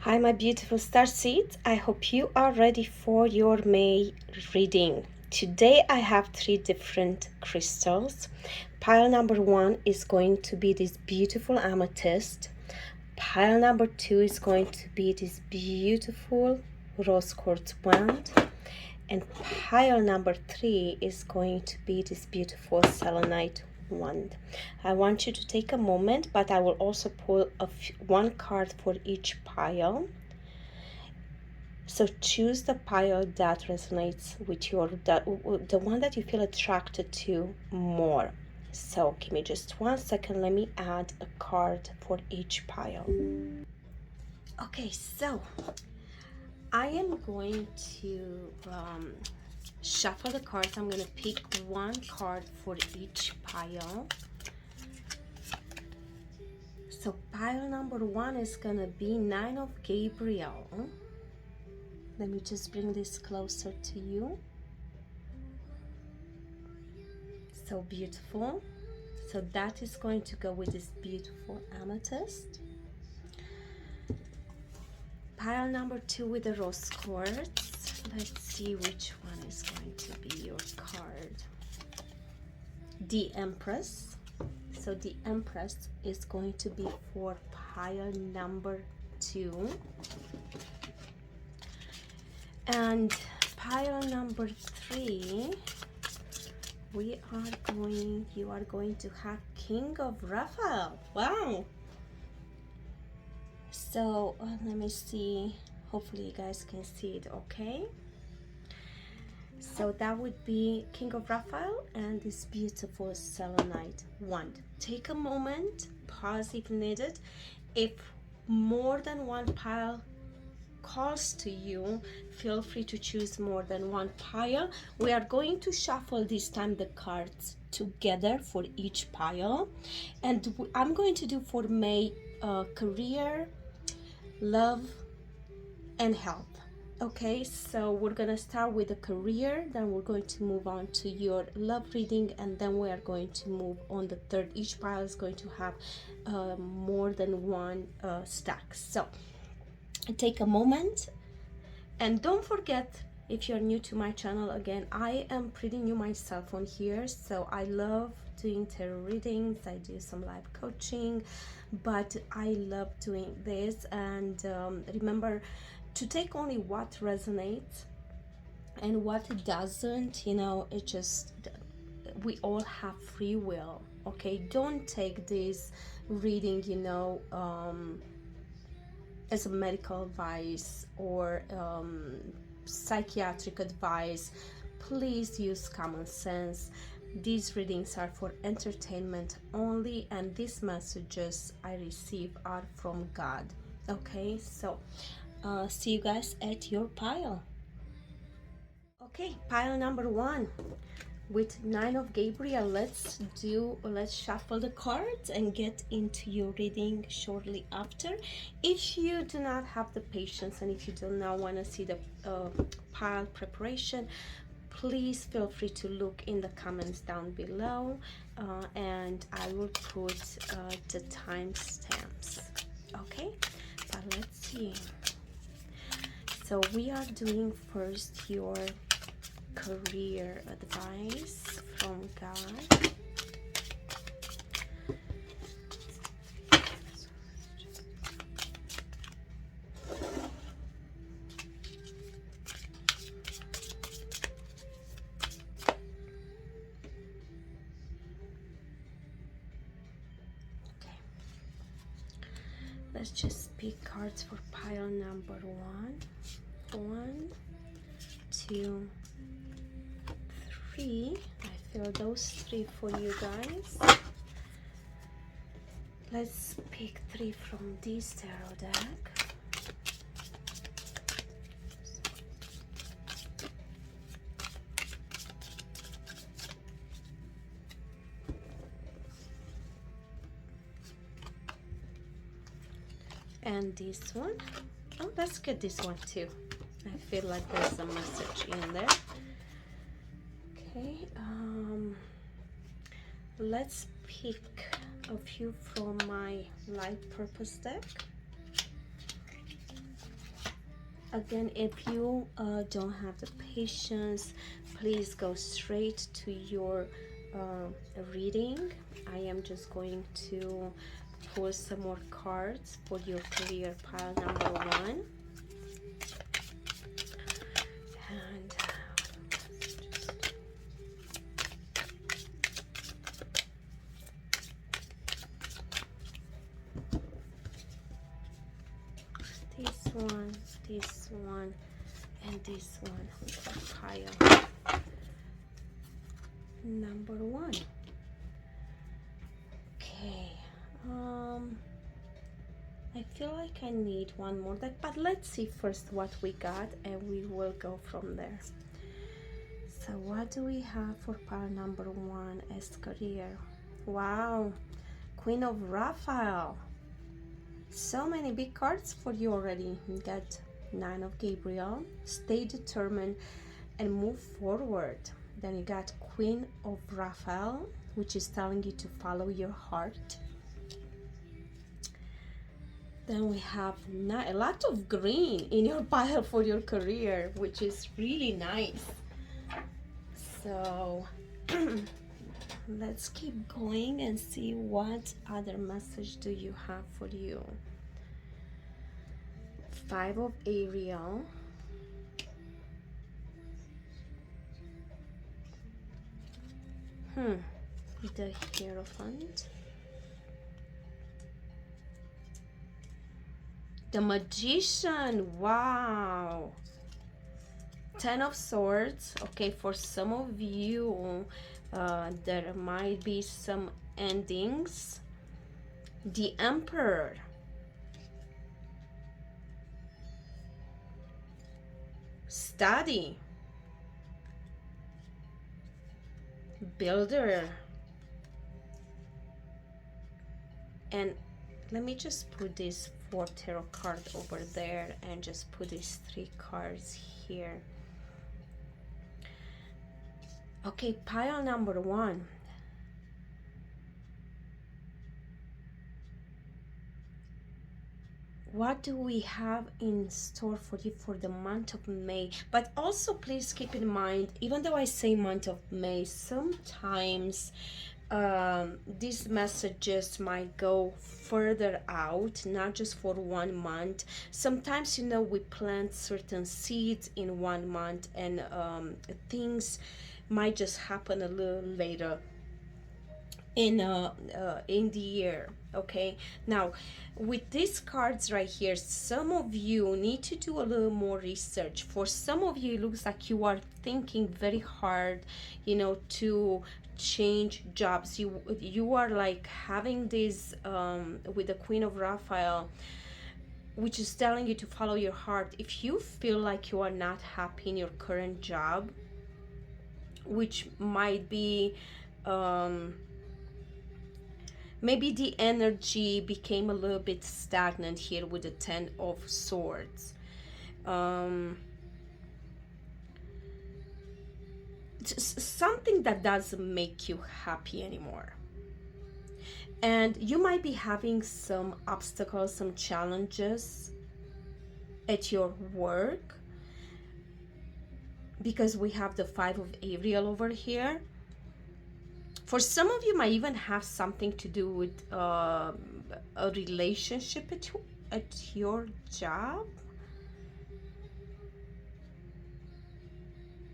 Hi, my beautiful star seeds. I hope you are ready for your May reading. Today I have 3 different crystals. Pile number 1 is going to be this beautiful amethyst. Pile number 2 is going to be this beautiful rose quartz wand. And pile number 3 is going to be this beautiful selenite wand. I want you to take a moment, but I will also pull one card for each pile. So choose the pile that resonates with the one that you feel attracted to more. So give me just 1 second. Let me add a card for each pile. Okay, so I am going to shuffle the cards. I'm going to pick one card for each pile. So pile number 1 is going to be 9 of Gabriel. Let me just bring this closer to you. So beautiful. So that is going to go with this beautiful amethyst. Pile number 2 with the rose quartz. Let's see which one is going to be your card. The Empress. So the Empress is going to be for pile number 2. And pile number 3, you are going to have King of Raphael. Wow. So let me see, hopefully you guys can see it okay. So that would be King of Raphael and this beautiful selenite wand. Take a moment, pause if needed. If more than one pile calls to you, feel free to choose more than one pile. We are going to shuffle this time the cards together for each pile, and I'm going to do for May career, love, and health. Okay, so we're gonna start with the career, then we're going to move on to your love reading, and then we are going to move on the third. Each pile is going to have more than one stack. So take a moment, and don't forget, if you're new to my channel, again, I am pretty new myself on here, so I love doing tarot readings. I do some live coaching, but I love doing this. And remember to take only what resonates and what doesn't. You know, it just, we all have free will. Okay, don't take this reading, you know, as a medical advice or psychiatric advice. Please use common sense. These readings are for entertainment only, and these messages I receive are from God. Okay, so see you guys at your pile. Okay, pile number 1 with 9 of Gabriel. Let's shuffle the cards and get into your reading shortly after. If you do not have the patience and if you do not want to see the pile preparation, please feel free to look in the comments down below, and I will put the timestamps. Okay, but let's see. So we are doing first your career advice from God. Okay, let's just pick cards for pile number 1. 1, 2, 3. I feel those 3 for you guys. Let's pick 3 from this tarot deck. And this one. Oh, let's get this one too. I feel like there's a message in there. Okay, let's pick a few from my light purpose deck. Again, if you don't have the patience, please go straight to your reading. I am just going to pull some more cards for your career pile number 1. And this one, and this one for pile number 1. Okay, I feel like I need one more deck, but let's see first what we got and we will go from there. So what do we have for pile number 1 as career? Wow, Queen of Raphael. So many big cards for you already. You got 9 of Gabriel, stay determined and move forward. Then you got Queen of Raphael, which is telling you to follow your heart. Then we have a lot of green in your pile for your career, which is really nice. So let's keep going and see what other message do you have for you. 5 of Ariel. The Hierophant. The Magician. Wow. 10 of Swords. Okay, for some of you there might be some endings. The Emperor. Study. Builder. And let me just put this 4 tarot card over there and just put these 3 cards here. Okay, pile number 1. What do we have in store for you for the month of May? But also please keep in mind, even though I say month of May, sometimes these messages might go further out, not just for 1 month. Sometimes, you know, we plant certain seeds in 1 month and things might just happen a little later in the year. Okay, now with these cards right here, some of you need to do a little more research. For some of you, it looks like you are thinking very hard, you know, to change jobs. You are like having this with the Queen of Raphael, which is telling you to follow your heart. If you feel like you are not happy in your current job, which might be maybe the energy became a little bit stagnant here with the 10 of Swords. Something that doesn't make you happy anymore. And you might be having some obstacles, some challenges at your work, because we have the 5 of Ariel over here. For some of you, might even have something to do with a relationship at your job.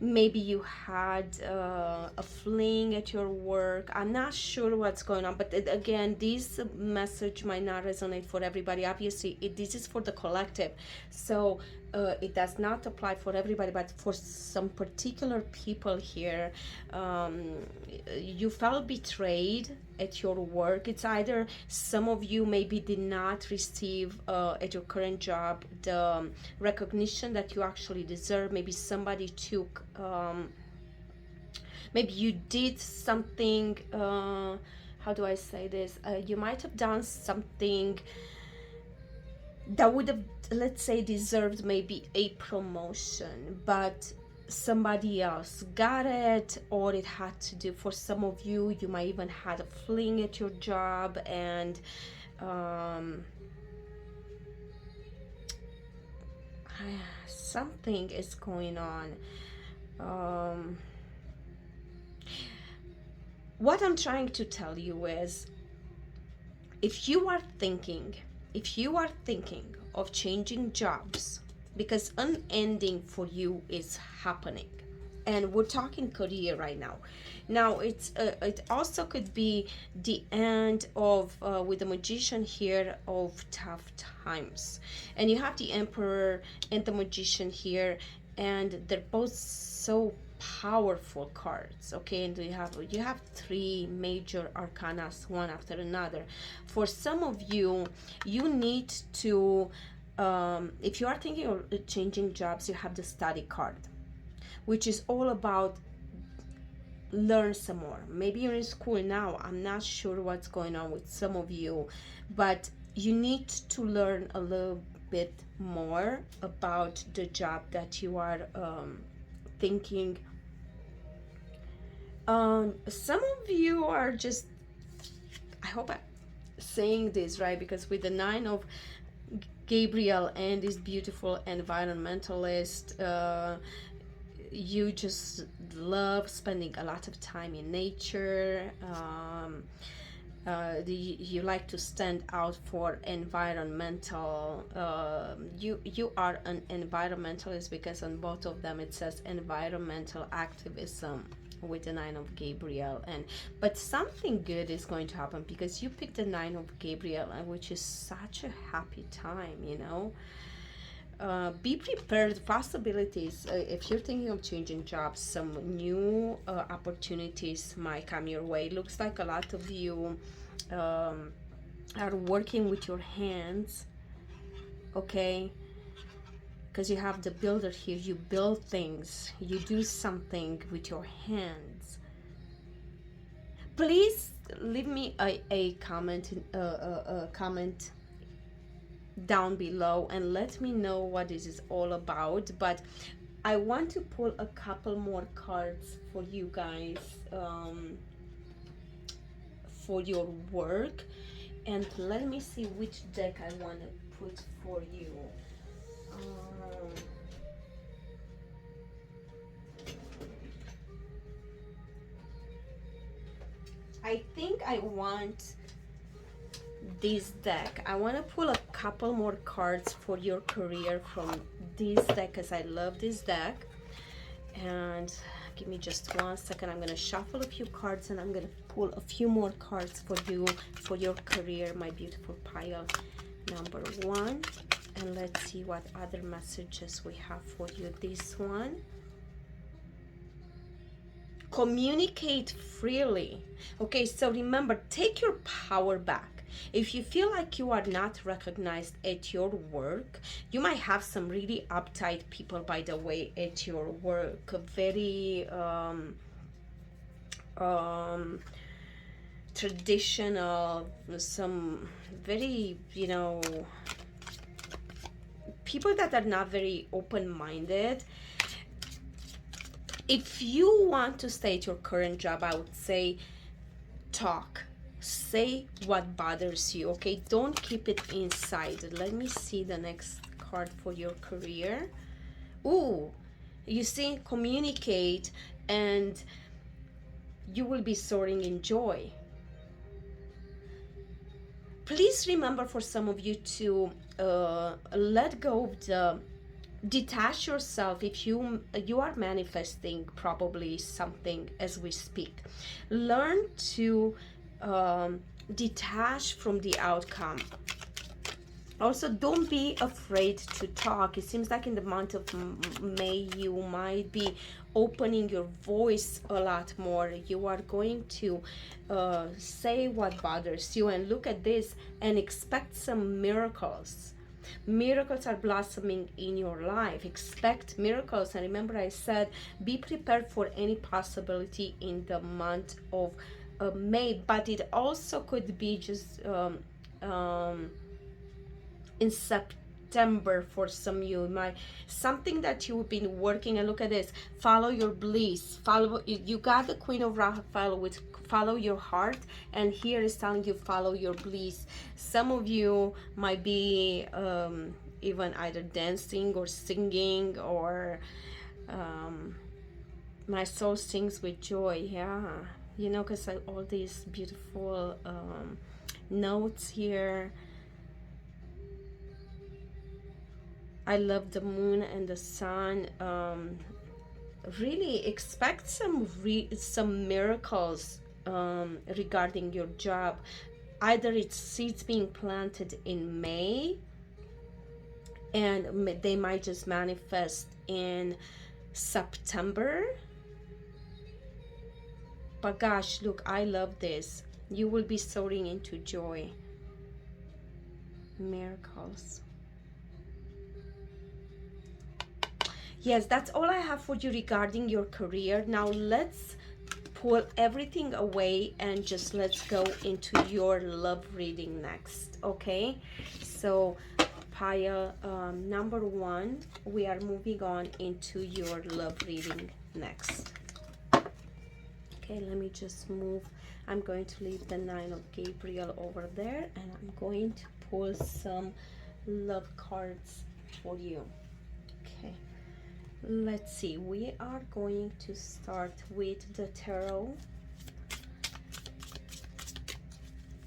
Maybe you had a fling at your work. I'm not sure what's going on, but again, this message might not resonate for everybody. Obviously, this is for the collective, so it does not apply for everybody, but for some particular people here, you felt betrayed at your work. It's either some of you maybe did not receive at your current job the recognition that you actually deserve. Maybe somebody took maybe you did something, how do I say this, you might have done something that would have, let's say, deserved maybe a promotion, but somebody else got it, or it had to do, for some of you, you might even had a fling at your job, and something is going on. What I'm trying to tell you is, if you are thinking of changing jobs, because unending for you is happening, and we're talking career right now. Now it also could be the end of with the magician here, of tough times, and you have the emperor and the magician here, and they're both so powerful cards. Okay, and you have three major arcana, one after another. For some of you, you need to if you are thinking of changing jobs, you have the study card, which is all about learn some more. Maybe you're in school now. I'm not sure what's going on with some of you, but you need to learn a little bit more about the job that you are thinking. Some of you are just, I hope I'm saying this right, because with the 9 of Gabriel and this beautiful environmentalist, you just love spending a lot of time in nature. You like to stand out for environmental. You are an environmentalist, because on both of them it says environmental activism with the 9 of Gabriel. But something good is going to happen, because you picked the 9 of Gabriel, which is such a happy time, you know. Be prepared. Possibilities, if you're thinking of changing jobs, some new opportunities might come your way. Looks like a lot of you are working with your hands, okay, because you have the builder here. You build things, you do something with your hands. Please leave me a comment, comment down below, and let me know what this is all about. But I want to pull a couple more cards for you guys, for your work, and let me see which deck I want to put for you. I think I want this deck. I want to pull a couple more cards for your career from this deck, because I love this deck. And give me just 1 second. I'm going to shuffle a few cards, and I'm going to pull a few more cards for you for your career, my beautiful pile number 1. And let's see what other messages we have for you. This one: communicate freely. Okay, so remember, take your power back. If you feel like you are not recognized at your work, you might have some really uptight people, by the way, at your work. Very traditional, some very, you know, people that are not very open-minded. If you want to stay at your current job, I would say talk. Say what bothers you, okay? Don't keep it inside. Let me see the next card for your career. Ooh, you see, communicate, and you will be soaring in joy. Please remember, for some of you, to let go of the, detach yourself. If you are manifesting probably something as we speak, learn to detach from the outcome. Also, don't be afraid to talk. It seems like in the month of May, you might be opening your voice a lot more. You are going to say what bothers you, and look at this and expect some miracles. Miracles are blossoming in your life. Expect miracles. And remember, I said be prepared for any possibility in the month of May, but it also could be just in September for some of you. Something that you've been working, and look at this, follow your bliss. Follow, you got the Queen of Raphael with follow your heart, and here is telling you follow your bliss. Some of you might be even either dancing or singing, or my soul sings with joy. Yeah, you know, because all these beautiful notes here. I love the moon and the sun. Really expect some miracles regarding your job. Either it's seeds being planted in May, and they might just manifest in September. But gosh, look, I love this. You will be soaring into joy. Miracles. Yes, that's all I have for you regarding your career. Now let's pull everything away and just let's go into your love reading next. Okay, so pile number 1, we are moving on into your love reading next. Okay, let me just move. I'm going to leave the 9 of Gabriel over there, and I'm going to pull some love cards for you. Okay, let's see. We are going to start with the tarot.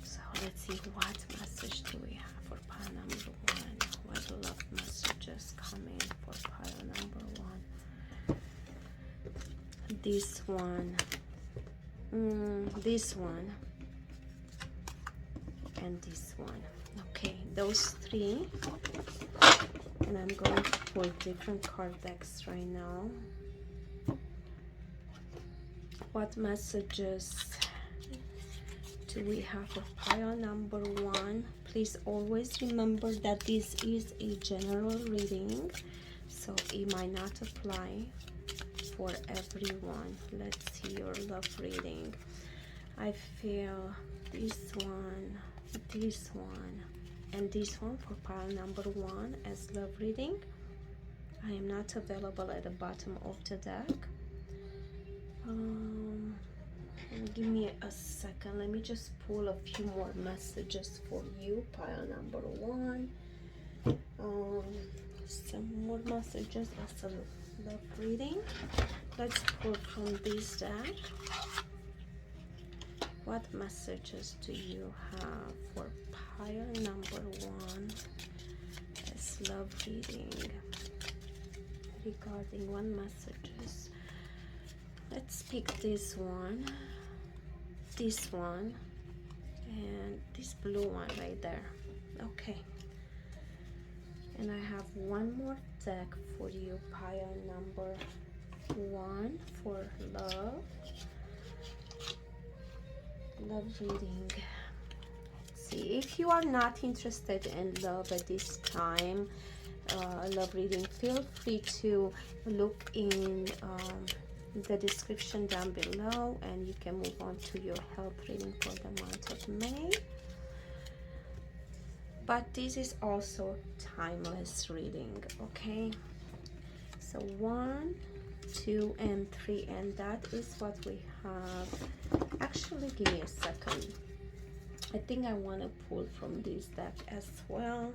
So let's see, what message do we have for pile number 1? What love messages coming for pile number 1? This one, this one, and this one. Okay, those 3. And I'm going to pull different card decks right now. What messages do we have for pile number 1? Please always remember that this is a general reading, so it might not apply for everyone. Let's see your love reading. I feel this one, and this one for pile number 1 as love reading. I am not available at the bottom of the deck. Give me a second. Let me just pull a few more messages for you, pile number 1. Some more messages as a love reading. Let's pull from this deck. What messages do you have for pile number 1 as love reading regarding 1 messages? Let's pick this one, and this blue one right there. Okay, and I have 1 more deck for you, pile number 1 for love reading. See, if you are not interested in love at this time, love reading, feel free to look in the description down below, and you can move on to your health reading for the month of May. But this is also timeless reading. Okay, so 1, 2, and 3, and that is what we have. Actually, give me a second. I think I want to pull from this deck as well.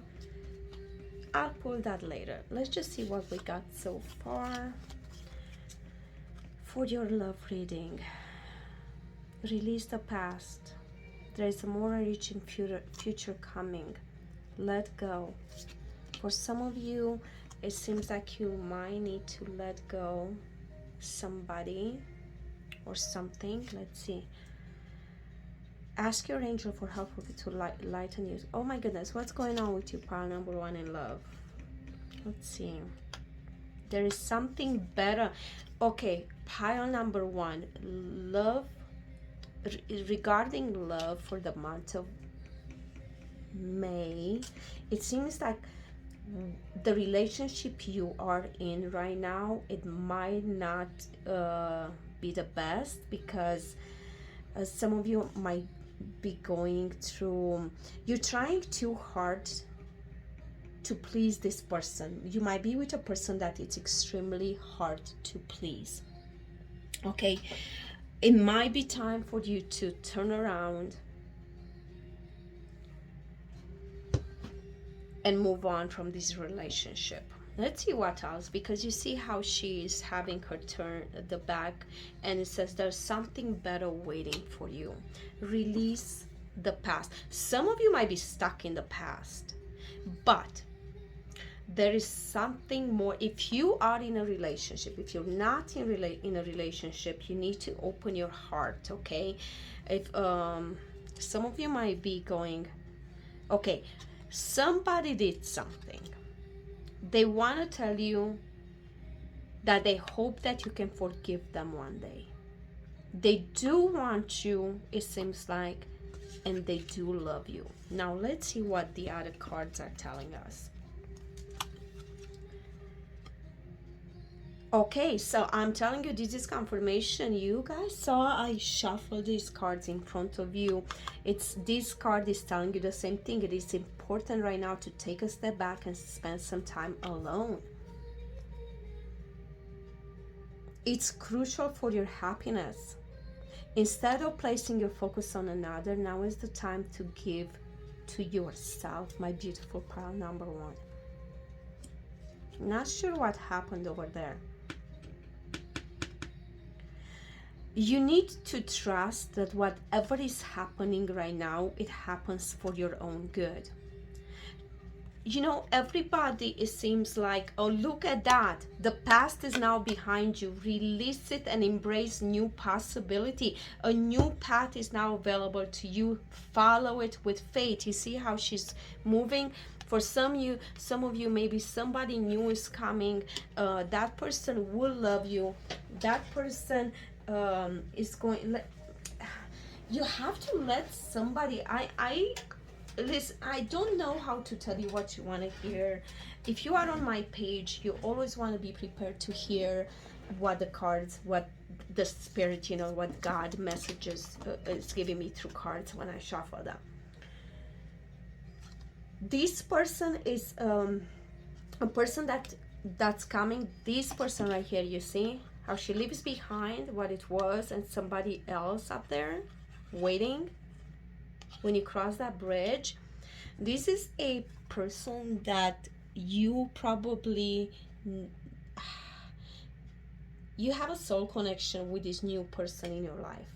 I'll pull that later. Let's just see what we got so far for your love reading. Release the past. There is a more enriching future coming. Let go. For some of you, it seems like you might need to let go somebody or something. Let's see. Ask your angel for help to lighten you. Oh my goodness, what's going on with you, pile number 1 in love? Let's see. There is something better. Okay, pile number 1, love, regarding love for the month of May. It seems like the relationship you are in right now, it might not be the best, because some of you might be going through, you're trying too hard to please this person. You might be with a person that it's extremely hard to please. Okay, it might be time for you to turn around and move on from this relationship. Let's see what else, because you see how she is having her turn at the back, and it says there's something better waiting for you. Release the past. Some of you might be stuck in the past, but there is something more. If you are in a relationship, if you're not in a relationship, you need to open your heart, okay? If some of you might be going, okay, somebody did something. They want to tell you that they hope that you can forgive them one day. They do want you, it seems like, and they do love you. Now let's see what the other cards are telling us. Okay, so I'm telling you, this is confirmation. You guys saw I shuffled these cards in front of you. This card is telling you the same thing. It is important right now to take a step back and spend some time alone. It's crucial for your happiness. Instead of placing your focus on another, now is the time to give to yourself, my beautiful pile number one. Not sure what happened over there. You need to trust that whatever is happening right now, it happens for your own good. You know, everybody, it seems like, oh, look at that. The past is now behind you. Release it and embrace new possibility. A new path is now available to you. Follow it with faith. You see how she's moving? For some of you, maybe somebody new is coming. That person will love you. That person is going. You have to let somebody. Listen, I don't know how to tell you what you want to hear. If you are on my page, you always want to be prepared to hear what the cards, what the spirit, you know, what God messages is giving me through cards when I shuffle them. This person is a person that's coming. This person right here, you see how she leaves behind what it was and somebody else up there waiting when you cross that bridge. This is a person that you probably, you have a soul connection with this new person in your life.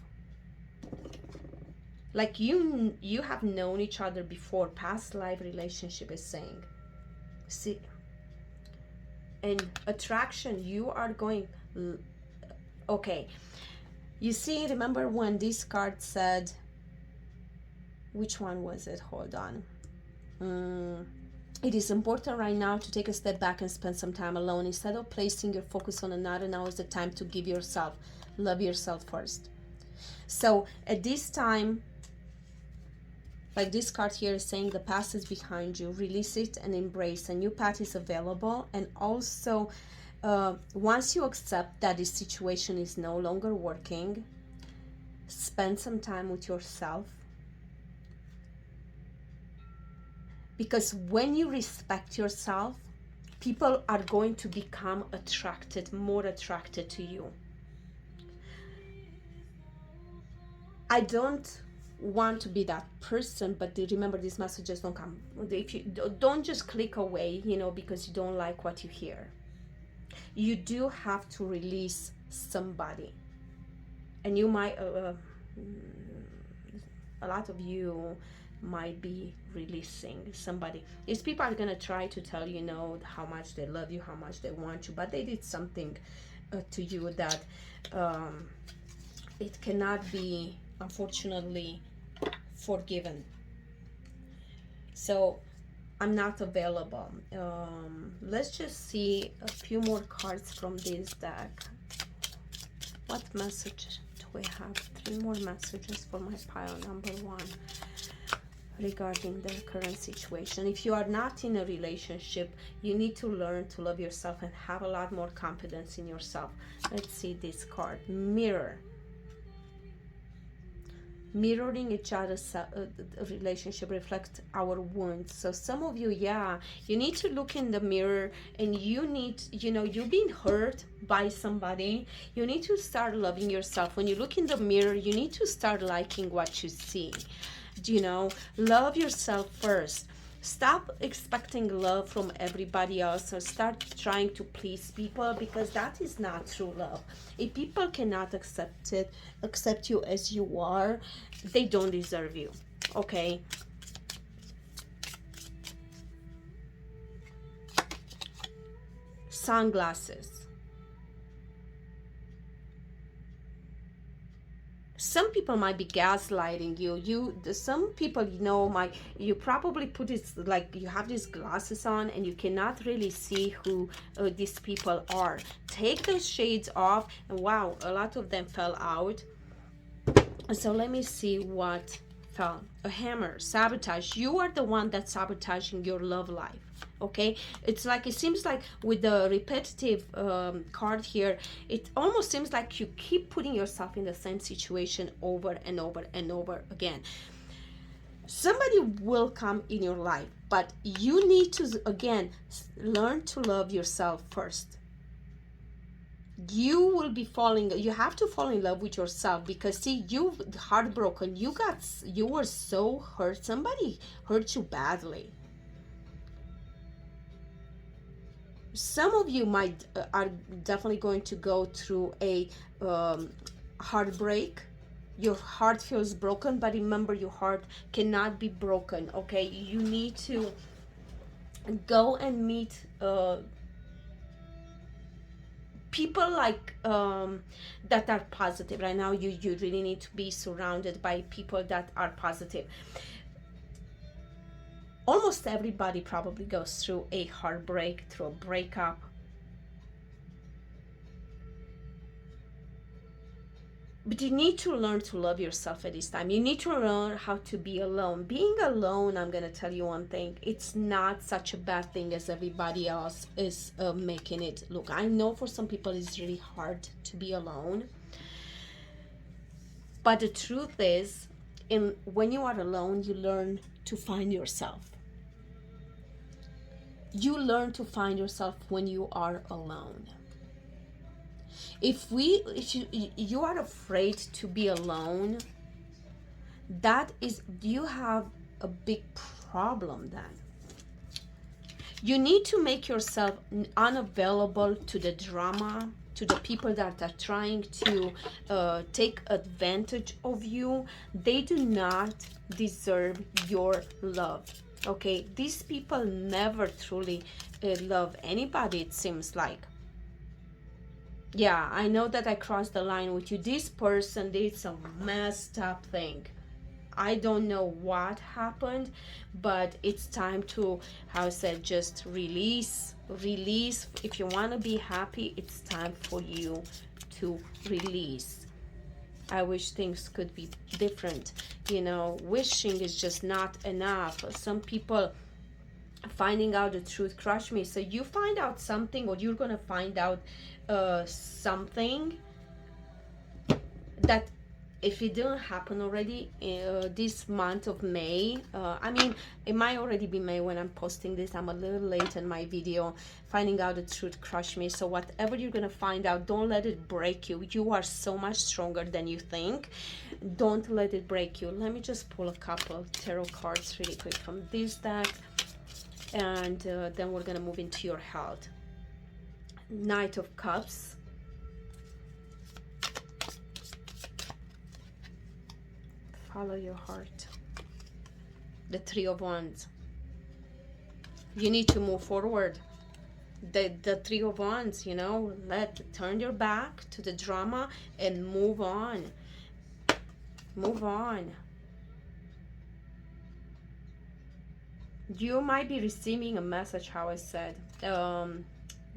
Like you have known each other before. Past life relationship is saying. See, and attraction, you are going, okay. You see, remember when this card said, which one was it? Hold on. It is important right now to take a step back and spend some time alone. Instead of placing your focus on another, now is the time to give yourself, love yourself first. So at this time, like this card here is saying, the past is behind you. Release it and embrace. A new path is available. And also, once you accept that this situation is no longer working, spend some time with yourself. Because when you respect yourself, people are going to become more attracted to you. I don't want to be that person, but remember, these messages don't come. If you don't just click away, you know, because you don't like what you hear. You do have to release somebody, and you might a lot of you might be releasing somebody. These people are gonna try to tell you, know, how much they love you, how much they want you, but they did something to you that it cannot be, unfortunately, forgiven. So I'm not available. Let's just see a few more cards from this deck. What message do we have? 3 more messages for my pile number one regarding the current situation. If you are not in a relationship, you need to learn to love yourself and have a lot more confidence in yourself. Let's see this card. Mirror. Mirroring each other's relationship reflects our wounds. So some of you, you need to look in the mirror, and you need, you know, you've been hurt by somebody. You need to start loving yourself. When you look in the mirror, you need to start liking what you see. You know, love yourself first. Stop expecting love from everybody else, or start trying to please people, because that is not true love. If people cannot accept you as you are, they don't deserve you. Okay? Sunglasses. Some people might be gaslighting you. Some people, you probably put it like you have these glasses on and you cannot really see who these people are. Take those shades off, and wow, a lot of them fell out. So let me see what fell. A hammer. Sabotage. You are the one that's sabotaging your love life. Okay, it seems like with the repetitive card here, it almost seems like you keep putting yourself in the same situation over and over and over again. Somebody will come in your life, but you need to, again, learn to love yourself first. You have to fall in love with yourself, because see, you heartbroken, you were so hurt. Somebody hurt you badly. Some of you are definitely going to go through a heartbreak. Your heart feels broken, but remember, your heart cannot be broken. Okay, you need to go and meet people like that are positive. Right now, you really need to be surrounded by people that are positive. Almost everybody probably goes through a heartbreak, through a breakup. But you need to learn to love yourself at this time. You need to learn how to be alone. Being alone, I'm going to tell you one thing. It's not such a bad thing as everybody else is making it look. I know for some people it's really hard to be alone. But the truth is, when you are alone, you learn to find yourself. You learn to find yourself when you are alone. If you are afraid to be alone, you have a big problem then. You need to make yourself unavailable to the drama, to the people that are trying to take advantage of you. They do not deserve your love. Okay, these people never truly love anybody, it seems like. Yeah, I know that I crossed the line with you. This person did some messed up thing. I don't know what happened, but it's time to, how I said, just release. If you want to be happy, it's time for you to release. I wish things could be different. Wishing is just not enough. Some people finding out the truth crush me. So you find out something, or you're gonna find out something that, if it didn't happen already this month of May, it might already be May when I'm posting this. I'm a little late in my video. Finding out the truth crush me. So whatever you're gonna find out, don't let it break you. You are so much stronger than you think. Don't let it break you. Let me just pull a couple tarot cards really quick from this deck, and then we're gonna move into your health. Knight of Cups. Follow your heart. The Three of Wands. You need to move forward. The Three of Wands, turn your back to the drama and move on. Move on. You might be receiving a message, how I said.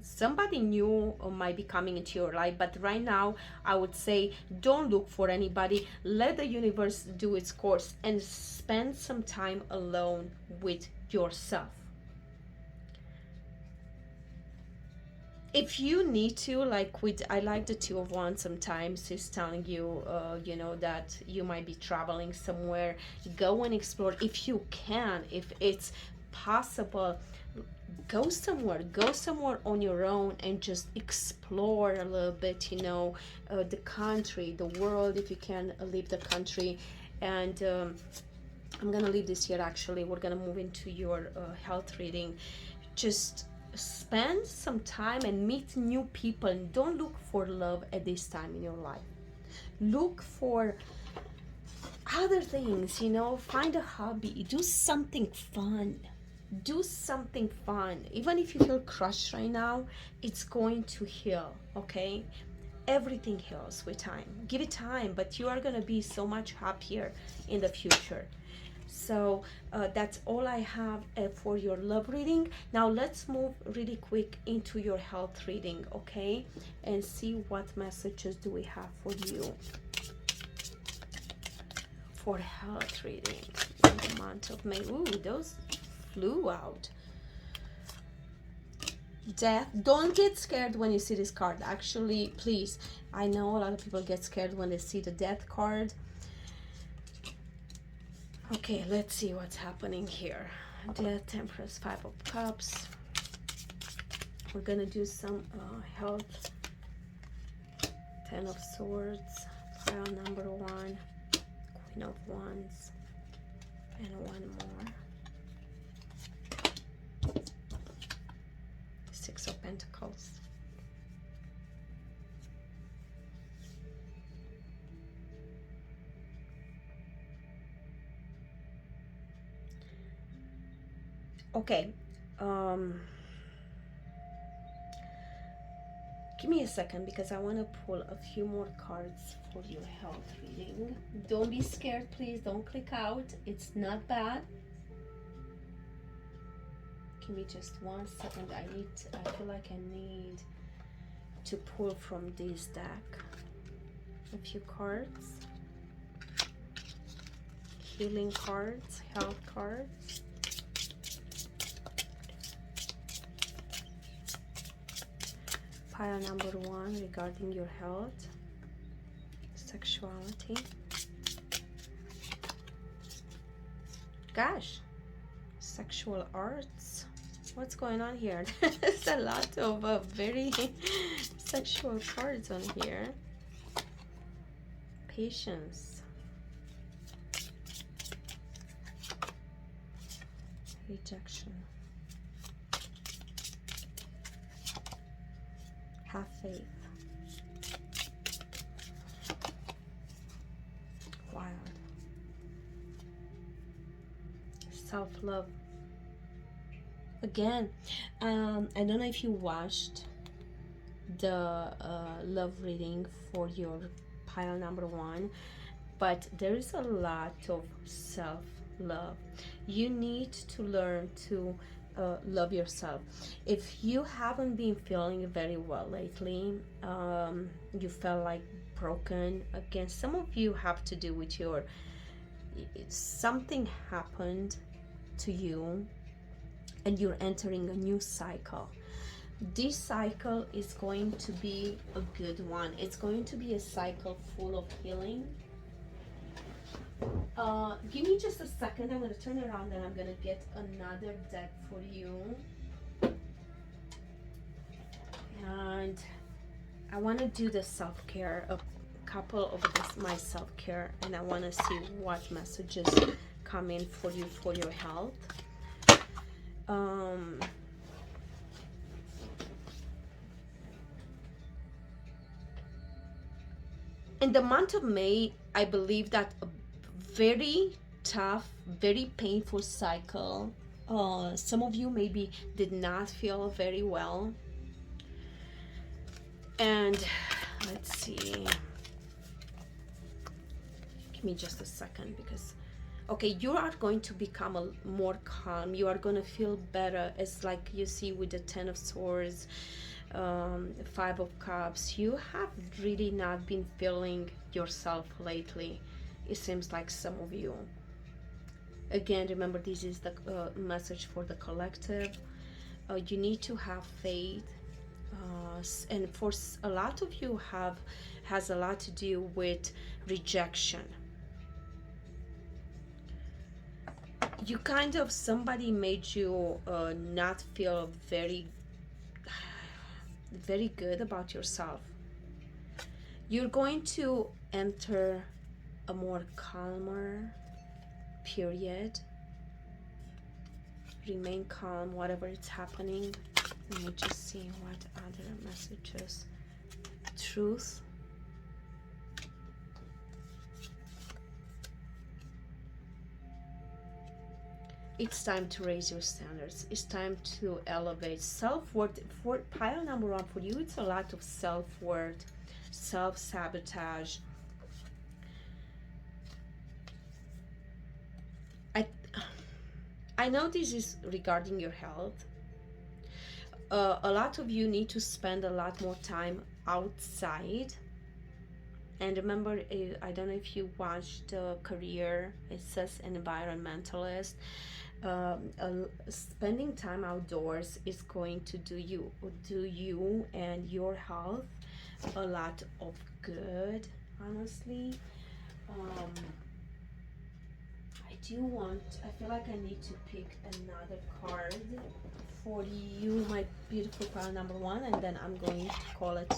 Somebody new might be coming into your life, but right now I would say don't look for anybody. Let the universe do its course and spend some time alone with yourself. If you need to, I like the Two of Wands. Sometimes it's telling you that you might be traveling somewhere. Go and explore if you can, if it's possible. Go somewhere on your own and just explore a little bit, the country, the world, if you can leave the country. And I'm gonna leave this here. Actually, we're gonna move into your health reading. Just spend some time and meet new people, and don't look for love at this time in your life. Look for other things, you know. Find a hobby, do something fun. Do something fun. Even if you feel crushed right now, it's going to heal, okay? Everything heals with time. Give it time, but you are gonna be so much happier in the future. So that's all I have for your love reading. Now let's move really quick into your health reading, okay? And see what messages do we have for you for health reading in the month of May. Ooh, those flew out. Death. Don't get scared when you see this card. Actually, please. I know a lot of people get scared when they see the death card. Okay, let's see what's happening here. Death, Empress, Five of Cups. We're gonna do some health. Ten of Swords, pile number 1, Queen of Wands, and one more. Six of Pentacles. Okay, give me a second because I want to pull a few more cards for your health reading. Don't be scared, please. Don't click out. It's not bad. Give me just 1 second. I feel like I need to pull from this deck a few cards. Healing cards, health cards. Pile number 1 regarding your health, sexuality. Gosh, sexual arts. What's going on here? There's a lot of very sexual cards on here. Patience. Rejection. Have faith. Wild. Self-love. Again, I don't know if you watched the love reading for your pile number 1, but there is a lot of self-love. You need to learn to love yourself. If you haven't been feeling very well lately, you felt like broken again, some of you have to do with your something happened to you and you're entering a new cycle. This cycle is going to be a good one. It's going to be a cycle full of healing. Give me just a second. I'm going to turn around and I'm going to get another deck for you. And I want to do the self-care, a couple of this, my self-care, and I want to see what messages come in for you for your health. In the month of May, I believe that a very tough, very painful cycle. Some of you maybe did not feel very well. And let's see. Give me just a second because, okay, you are going to become more calm. You are going to feel better. It's like you see with the Ten of Swords, Five of Cups. You have really not been feeling yourself lately. It seems like some of you. Again, remember, this is the message for the collective. You need to have faith. And for a lot of you has a lot to do with rejection. You kind of, somebody made you not feel very good about yourself. You're going to enter a more calmer period. Remain calm, whatever is happening. Let me just see what other messages. Truth. It's time to raise your standards. It's time to elevate self-worth. For pile number one, for you, it's a lot of self-worth, self-sabotage. I know this is regarding your health. A lot of you need to spend a lot more time outside. And remember, I don't know if you watched Career, it says environmentalist. Spending time outdoors is going to do you and your health a lot of good, honestly. I feel like I need to pick another card for you, my beautiful pile number one, and then I'm going to call it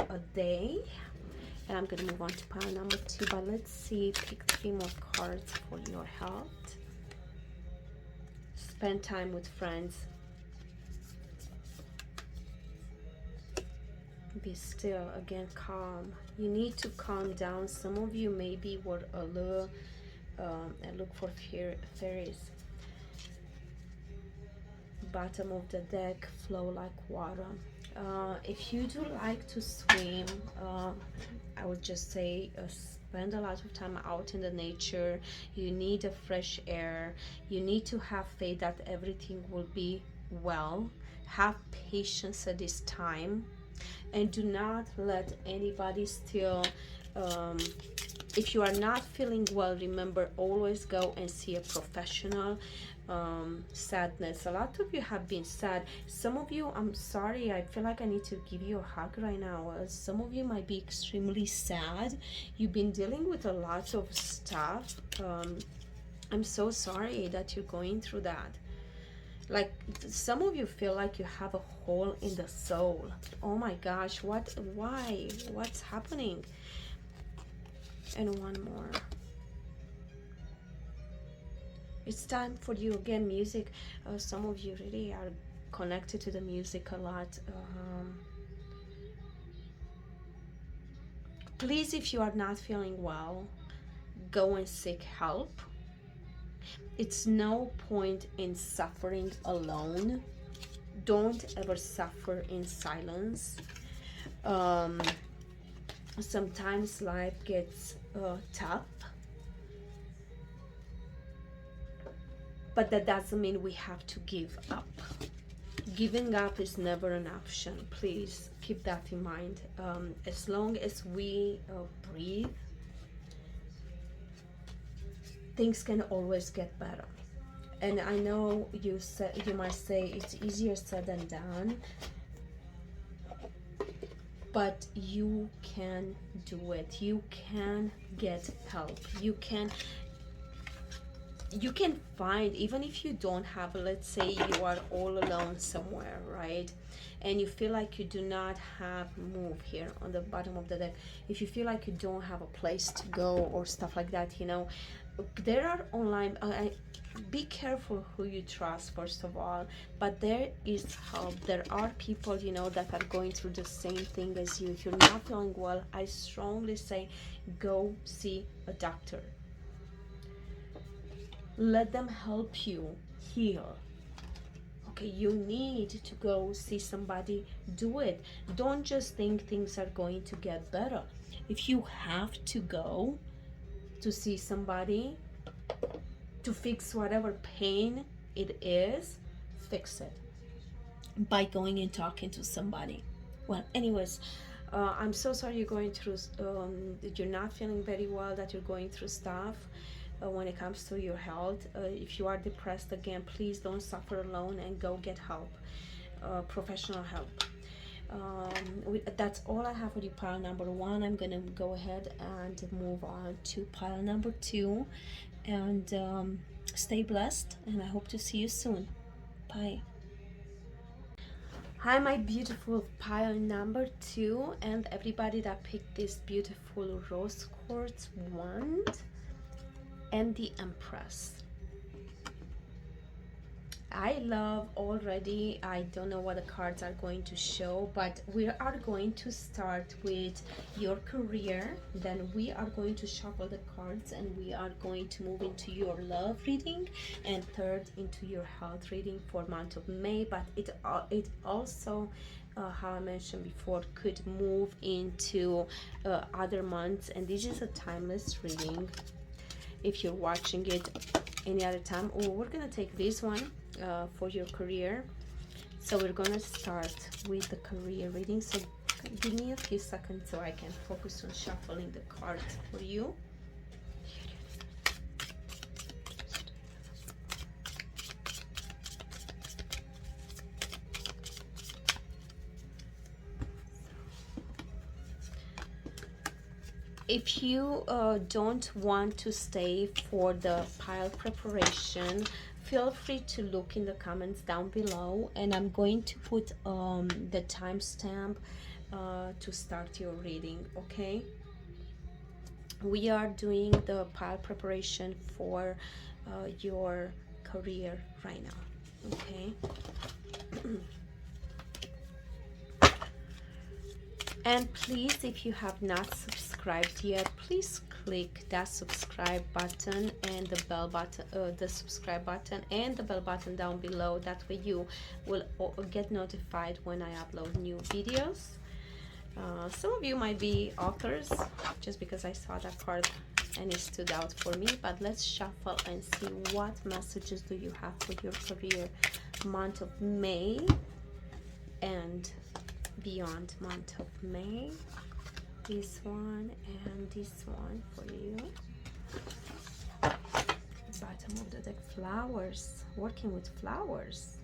a day, and I'm going to move on to pile number two. But let's see, pick 3 more cards for your health. Spend time with friends. Be still, again, calm. You need to calm down. Some of you maybe were a little and look for fairies. Bottom of the deck, flow like water. If you do like to swim, I would just say spend a lot of time out in the nature. You need a fresh air. You need to have faith that everything will be well. Have patience at this time, and do not let anybody steal. If you are not feeling well, remember, always go and see a professional. Sadness, a lot of you have been sad. Some of you, I'm sorry, I feel like I need to give you a hug right now. Some of you might be extremely sad. You've been dealing with a lot of stuff. I'm so sorry that you're going through that. Like, some of you feel like you have a hole in the soul. Oh my gosh, why, what's happening? And one more. It's time for you, again, music. Some of you really are connected to the music a lot. Please, if you are not feeling well, go and seek help. It's no point in suffering alone. Don't ever suffer in silence. Sometimes life gets tough, but that doesn't mean we have to give up. Giving up is never an option. Please keep that in mind. As long as we breathe, things can always get better. And I know you might say it's easier said than done, but you can do it. You can get help. You can find, even if you don't have, let's say you are all alone somewhere, right, and you feel like you do not have, move here on the bottom of the deck, if you feel like you don't have a place to go or stuff like that, you know, there are online, be careful who you trust, first of all, but there is help. There are people, you know, that are going through the same thing as you. If you're not feeling well, I strongly say go see a doctor. Let them help you heal. Okay, you need to go see somebody. Do it. Don't just think things are going to get better. If you have to go to see somebody to fix whatever pain it is, fix it by going and talking to somebody. Well, anyways, I'm so sorry you're going through, that you're not feeling very well, that you're going through stuff when it comes to your health. If you are depressed, again, please don't suffer alone and go get help, professional help. That's all I have for you, pile number one. I'm gonna go ahead and move on to pile number two, and stay blessed, and I hope to see you soon. Bye. Hi, my beautiful pile number two, and everybody that picked this beautiful rose quartz wand. and the Empress. I love already, I don't know what the cards are going to show, but we are going to start with your career, then we are going to shuffle the cards, and we are going to move into your love reading, and third into your health reading for month of May. But it also, how I mentioned before, could move into other months, and this is a timeless reading if you're watching it any other time. Oh, we're gonna take this one for your career. So we're gonna start with the career reading. So give me a few seconds so I can focus on shuffling the cards for you. If you don't want to stay for the pile preparation, feel free to look in the comments down below, and I'm going to put the timestamp to start your reading. Okay, we are doing the pile preparation for your career right now. Okay. And please, if you have not subscribed yet, please click that subscribe button and the bell button, the subscribe button and the bell button down below. That way you will get notified when I upload new videos. Some of you might be authors, just because I saw that card and it stood out for me. But let's shuffle and see what messages do you have for your career month of May and beyond month of May. This one and this one for you. Bottom of the deck, flowers, working with flowers.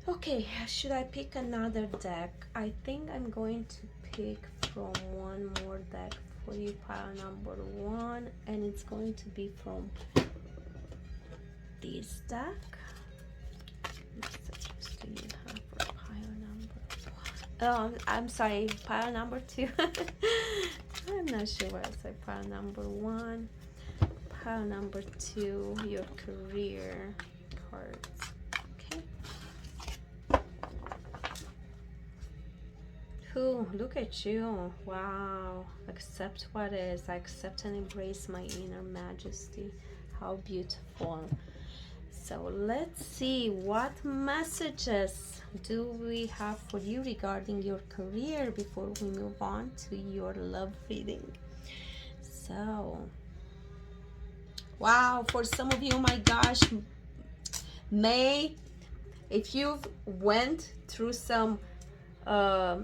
Okay, should I pick another deck? I think I'm going to pick from one more deck for you, pile number 1, and it's going to be from this deck. What messages do you have for pile number 1? Oh, I'm sorry, pile number 2. I'm not sure what I said. Pile number 1, pile number 2, your career cards. Okay. Ooh, look at you. Wow. Accept what is. I accept and embrace my inner majesty. How beautiful. So let's see, what messages do we have for you regarding your career before we move on to your love reading. So, wow, for some of you, my gosh, May, if you've went through some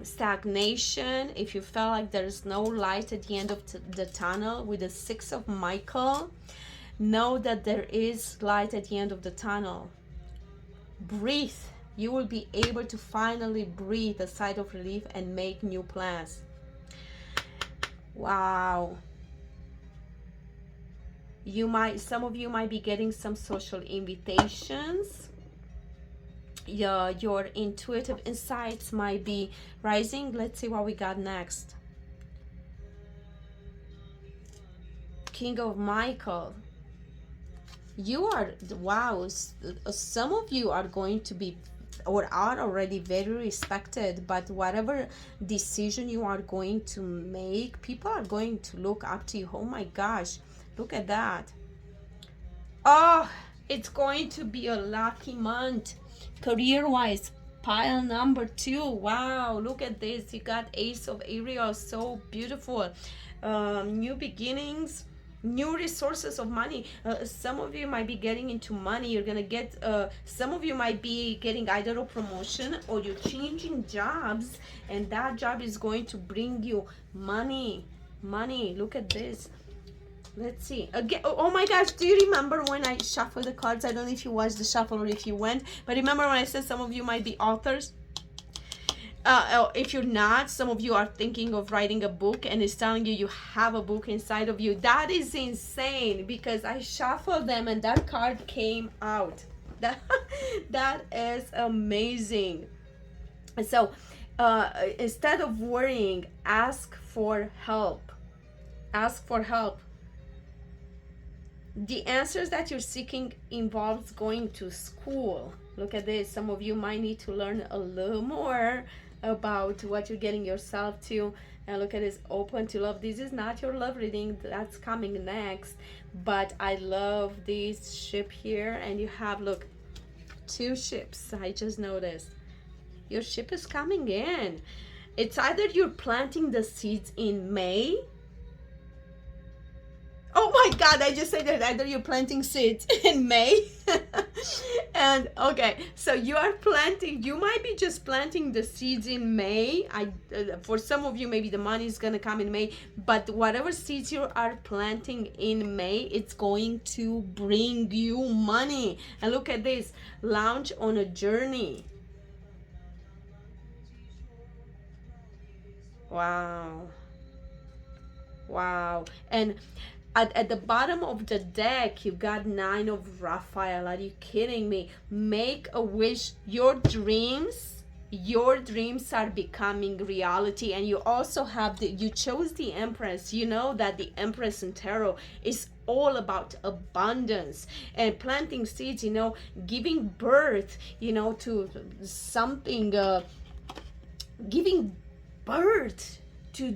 stagnation, if you felt like there's no light at the end of the tunnel with the 6 of Michael, know that there is light at the end of the tunnel. Breathe. You will be able to finally breathe a sigh of relief and make new plans. Wow. Some of you might be getting some social invitations. Your intuitive insights might be rising. Let's see what we got next. King of Michael. You are, wow, some of you are going to be or are already very respected, but whatever decision you are going to make, people are going to look up to you. Oh my gosh, look at that. Oh, it's going to be a lucky month career wise. Pile number 2. Wow, look at this. You got Ace of Ariel, so beautiful. New beginnings, new resources of money. Some of you might be getting into money. You're gonna get some of you might be getting either a promotion or you're changing jobs, and that job is going to bring you money. Look at this. Let's see again. Oh my gosh, do you remember when I shuffled the cards? I don't know if you watched the shuffle or if you went, but remember when I said some of you might be authors? If you're not, some of you are thinking of writing a book and it's telling you you have a book inside of you. That is insane, because I shuffled them and that card came out. That is amazing. So instead of worrying, ask for help. The answers that you're seeking involves going to school. Look at this. Some of you might need to learn a little more about what you're getting yourself to. And look at this, open to love. This is not your love reading, that's coming next. But I love this ship here, and you have, look, 2 ships. I just noticed your ship is coming in. It's either you're planting the seeds in May. Oh my God, I just said that either you're planting seeds in May. And okay, so you are planting, you might be just planting the seeds in May. For some of you, maybe the money is gonna come in May, but whatever seeds you are planting in May, it's going to bring you money. And look at this, launch on a journey. Wow. Wow. And at the bottom of the deck, you got 9 of Raphael. Are you kidding me? Make a wish. Your dreams are becoming reality. And you also have you chose the Empress. You know that the Empress in tarot is all about abundance and planting seeds, you know, giving birth, you know, to something, giving birth to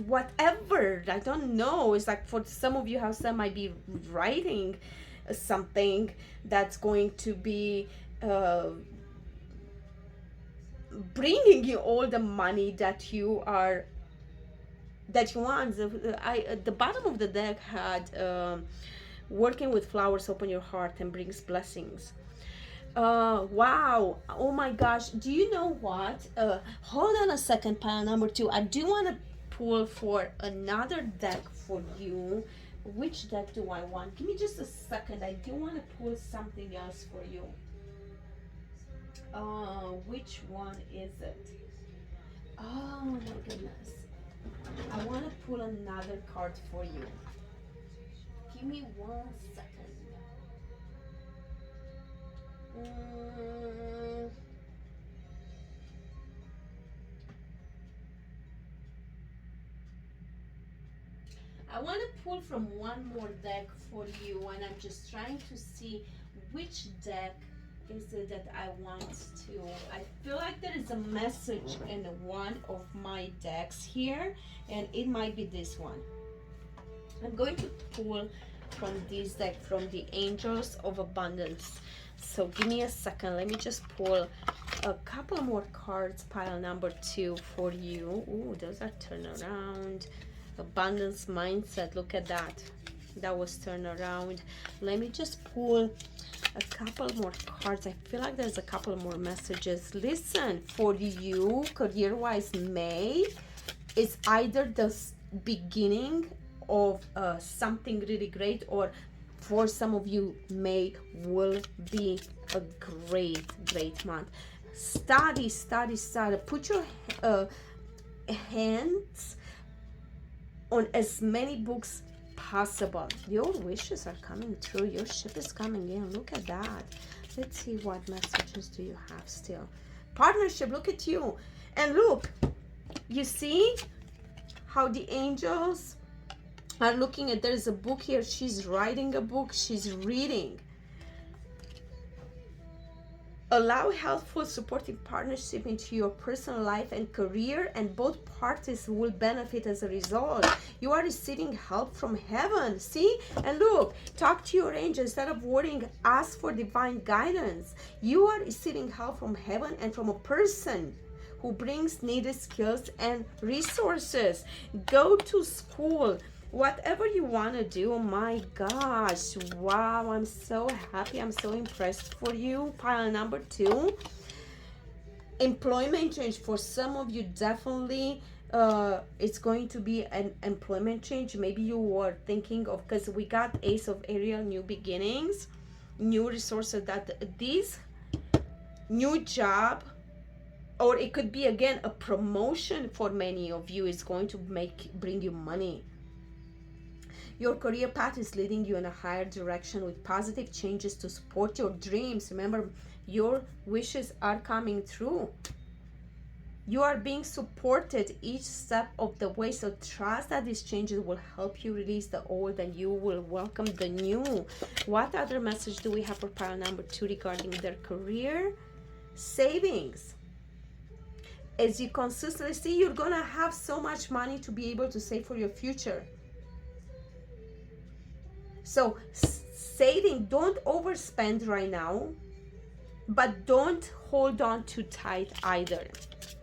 whatever. I don't know. It's like for some of you, how some might be writing something that's going to be bringing you all the money that you want. The bottom of the deck had working with flowers open your heart and brings blessings. Wow, oh my gosh, do you know what, hold on a second, pile number 2. I do want to pull for another deck for you. Which deck do I want? Give me just a second. I do want to pull something else for you. Which one is it? Oh my goodness, I want to pull another card for you. Give me 1 second. I want to pull from one more deck for you, and I'm just trying to see which deck is it that I want to. I feel like there is a message in one of my decks here, and it might be this one. I'm going to pull from this deck, from the Angels of Abundance. So give me a second. Let me just pull a couple more cards, pile number 2 for you. Ooh, those are turnaround. Abundance mindset. Look at that. That was turned around. Let me just pull a couple more cards. I feel like there's a couple more messages. Listen, for you, career-wise, May is either the beginning of something really great, or for some of you, May will be a great month. Study. Put your hands on as many books possible. Your wishes are coming true. Your ship is coming in. Look at that. Let's see, what messages do you have still? Partnership, look at you. And look, you see how the angels are looking at, there's a book here. She's writing a book. She's reading. Allow helpful, supportive partnership into your personal life and career, and both parties will benefit as a result. You are receiving help from heaven. See? And look, talk to your angel. Instead of worrying, ask for divine guidance. You are receiving help from heaven and from a person who brings needed skills and resources. Go to school. Whatever you want to do. Oh my gosh, wow, I'm so happy. I'm so impressed for you. Pile number 2, employment change. For some of you, definitely it's going to be an employment change. Maybe you were thinking of, because we got Ace of Ariel, new beginnings, new resources, that this new job, or it could be again a promotion for many of you, is going to bring you money. Your career path is leading you in a higher direction with positive changes to support your dreams. Remember, your wishes are coming true. You are being supported each step of the way. So trust that these changes will help you release the old and you will welcome the new. What other message do we have for pile number 2 regarding their career? Savings. As you consistently see, you're going to have so much money to be able to save for your future. So saving, don't overspend right now, but don't hold on too tight either.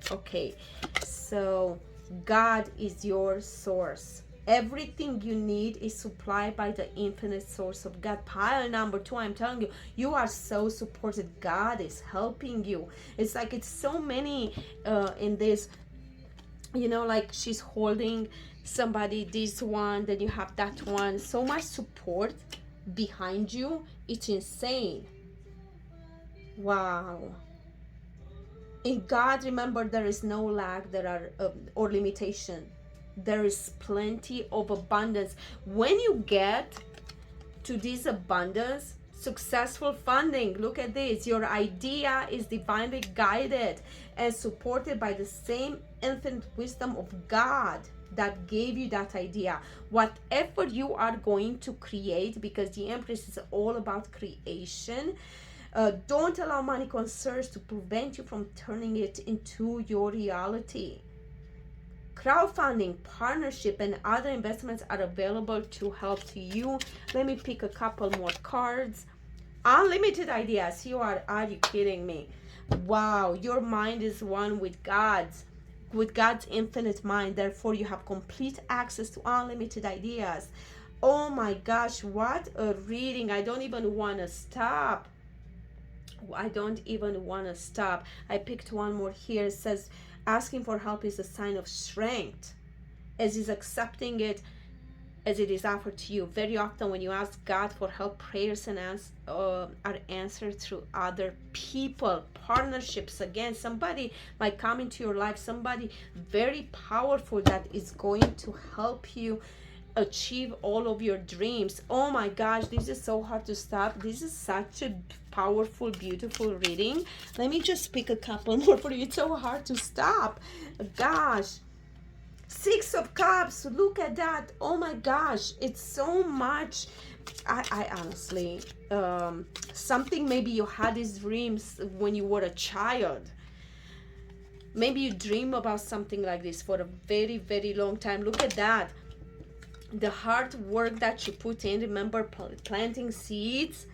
Okay, so God is your source. Everything you need is supplied by the infinite source of God. Pile number 2, I'm telling you, you are so supported. God is helping you. It's like it's so many in this, you know, like she's holding somebody, this one, then you have that one. So much support behind you. It's insane. Wow. In God, remember, there is no lack, there are or limitation. There is plenty of abundance. When you get to this abundance, successful funding, look at this. Your idea is divinely guided and supported by the same infinite wisdom of God that gave you that idea. Whatever you are going to create, because the Empress is all about creation, don't allow money concerns to prevent you from turning it into your reality. Crowdfunding, partnership, and other investments are available to help to you. Let me pick a couple more cards. Unlimited ideas. Are you kidding me? Wow, your mind is one with God's infinite mind. Therefore, you have complete access to unlimited ideas. Oh my gosh, what a reading. I don't even want to stop. I picked one more here. It says, asking for help is a sign of strength, as is accepting it as it is offered to you. Very often when you ask God for help, prayers and are answered through other people, partnerships. Again, somebody might come into your life, somebody very powerful that is going to help you achieve all of your dreams. Oh my gosh, this is so hard to stop. This is such a powerful, beautiful reading. Let me just pick a couple more for you. It's so hard to stop. Gosh. 6 of Cups, look at that. Oh my gosh, it's so much. I honestly, something, maybe you had these dreams when you were a child. Maybe you dream about something like this for a very, very long time. Look at that. The hard work that you put in, remember planting seeds.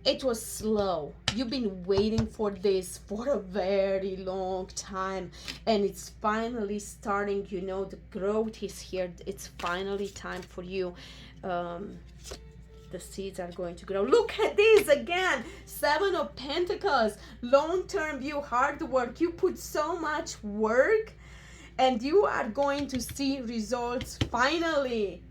It was slow. You've been waiting for this for a very long time, and it's finally starting. You know, the growth is here. It's finally time for you. The seeds are going to grow. Look at this again. 7 of Pentacles. Long-term view, hard work. You put so much work, and you are going to see results finally.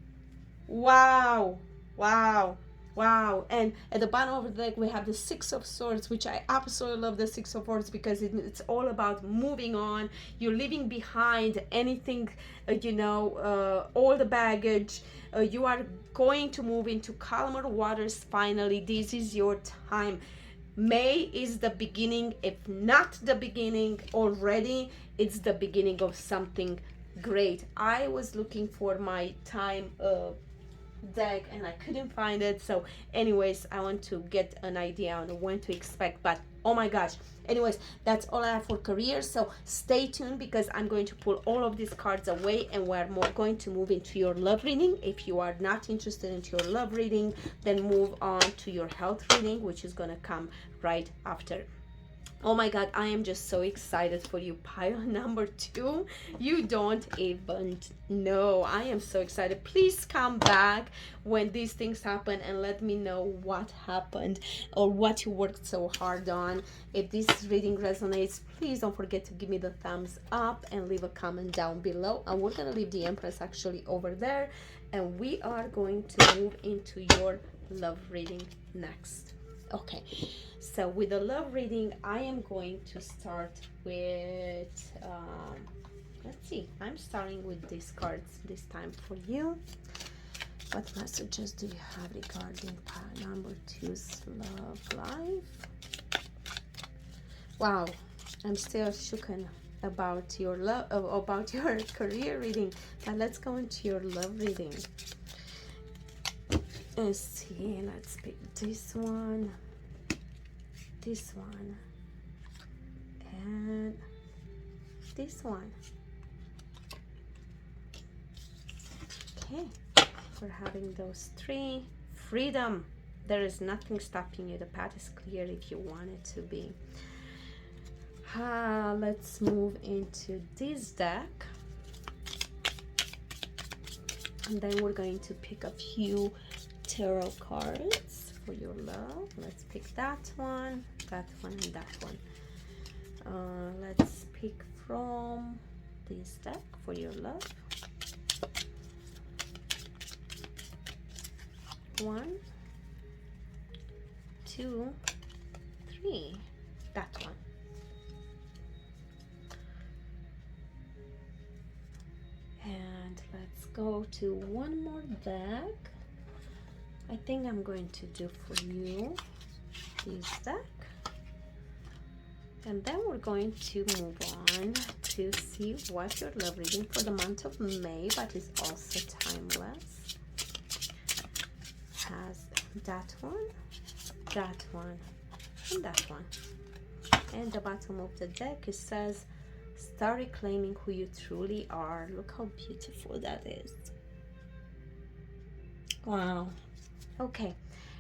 Wow. Wow. Wow. And at the bottom of the deck we have the 6 of Swords, which I absolutely love. The 6 of Swords because it's all about moving on. You're leaving behind anything, all the baggage. You are going to move into calmer waters finally. This is your time. May is the beginning. If not the beginning already, it's the beginning of something great. I was looking for my time deck and I couldn't find it, so anyways, I want to get an idea on when to expect. But oh my gosh, anyways, that's all I have for career. So stay tuned because I'm going to pull all of these cards away and we're going to move into your love reading. If you are not interested into your love reading, then move on to your health reading, which is gonna come right after. Oh my God, I am just so excited for you, pile number 2. You don't even know. I am so excited. Please come back when these things happen and let me know what happened or what you worked so hard on. If this reading resonates, please don't forget to give me the thumbs up and leave a comment down below. And we're going to leave the Empress actually over there. And we are going to move into your love reading next. Okay, so with the love reading, I am going to start with, let's see, I'm starting with these cards this time for you. What messages do you have regarding pile number 2's love life? Wow, I'm still shooken about your love, about your career reading. But let's go into your love reading. Let's see. Let's pick this one, and this one. Okay, for having those three. Freedom. There is nothing stopping you. The path is clear if you want it to be. Let's move into this deck. And then we're going to pick a few tarot cards for your love. Let's pick that one, and that one. Let's pick from this deck for your love. 1, 2, 3. That one. And let's go to one more deck. I think I'm going to do for you this deck. And then we're going to move on to see what your love reading for the month of May, but is also timeless. Has that one, and that one. And the bottom of the deck, it says, start reclaiming who you truly are. Look how beautiful that is. Wow. Okay.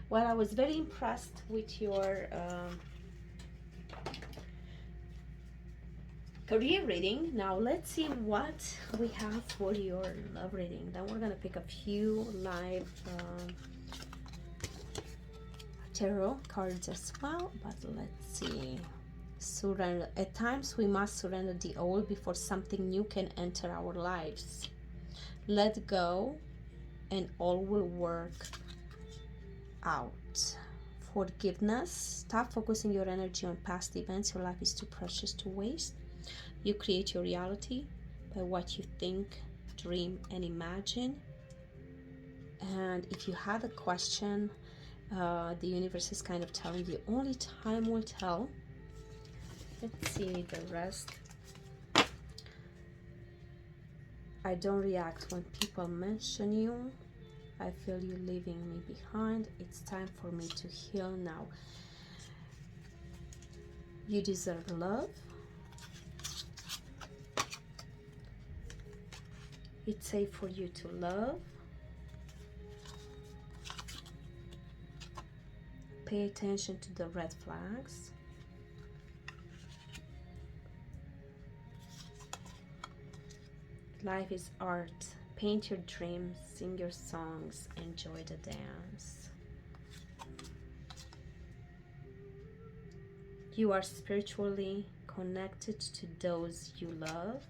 Well, I was very impressed with your career reading. Now let's see what we have for your love reading. Then we're gonna pick a few live tarot cards as well, but let's see. Surrender. At times we must surrender the old before something new can enter our lives. Let go and all will work out. Forgiveness. Stop focusing your energy on past events. Your life is too precious to waste. You create your reality by what you think, dream, and imagine. And if you had a question, the universe is kind of telling you only time will tell. Let's see the rest. I don't react when people mention you. I feel you leaving me behind. It's time for me to heal now. You deserve love. It's safe for you to love. Pay attention to the red flags. Life is art. Paint your dreams, sing your songs, enjoy the dance. You are spiritually connected to those you love.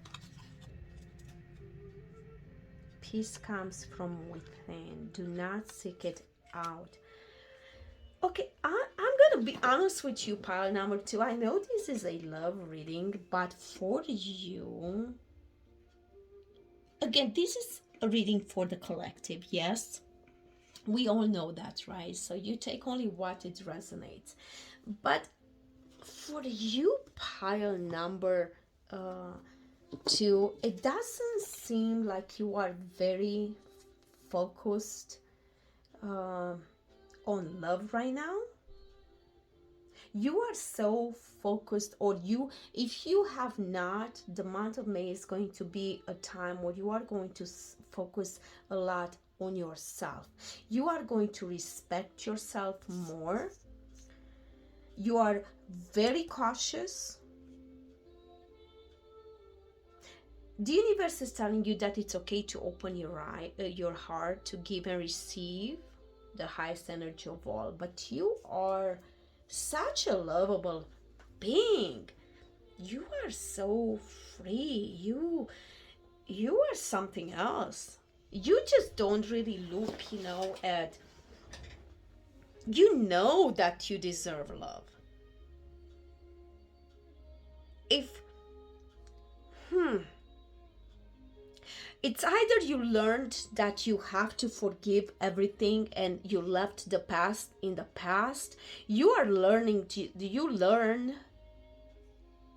Peace comes from within. Do not seek it out. Okay, I'm gonna be honest with you, pile number 2. I know this is a love reading, but for you, again, this is a reading for the collective, yes? We all know that, right? So you take only what it resonates. But for you, pile number 2, it doesn't seem like you are very focused on love right now. You are so focused, or if you have not, the month of May is going to be a time where you are going to focus a lot on yourself. You are going to respect yourself more. You are very cautious. The universe is telling you that it's okay to open your heart to give and receive the highest energy of all, but you are such a lovable being. You are so free. You are something else. You just don't really look, at, that you deserve love. It's either you learned that you have to forgive everything and you left the past in the past. You learn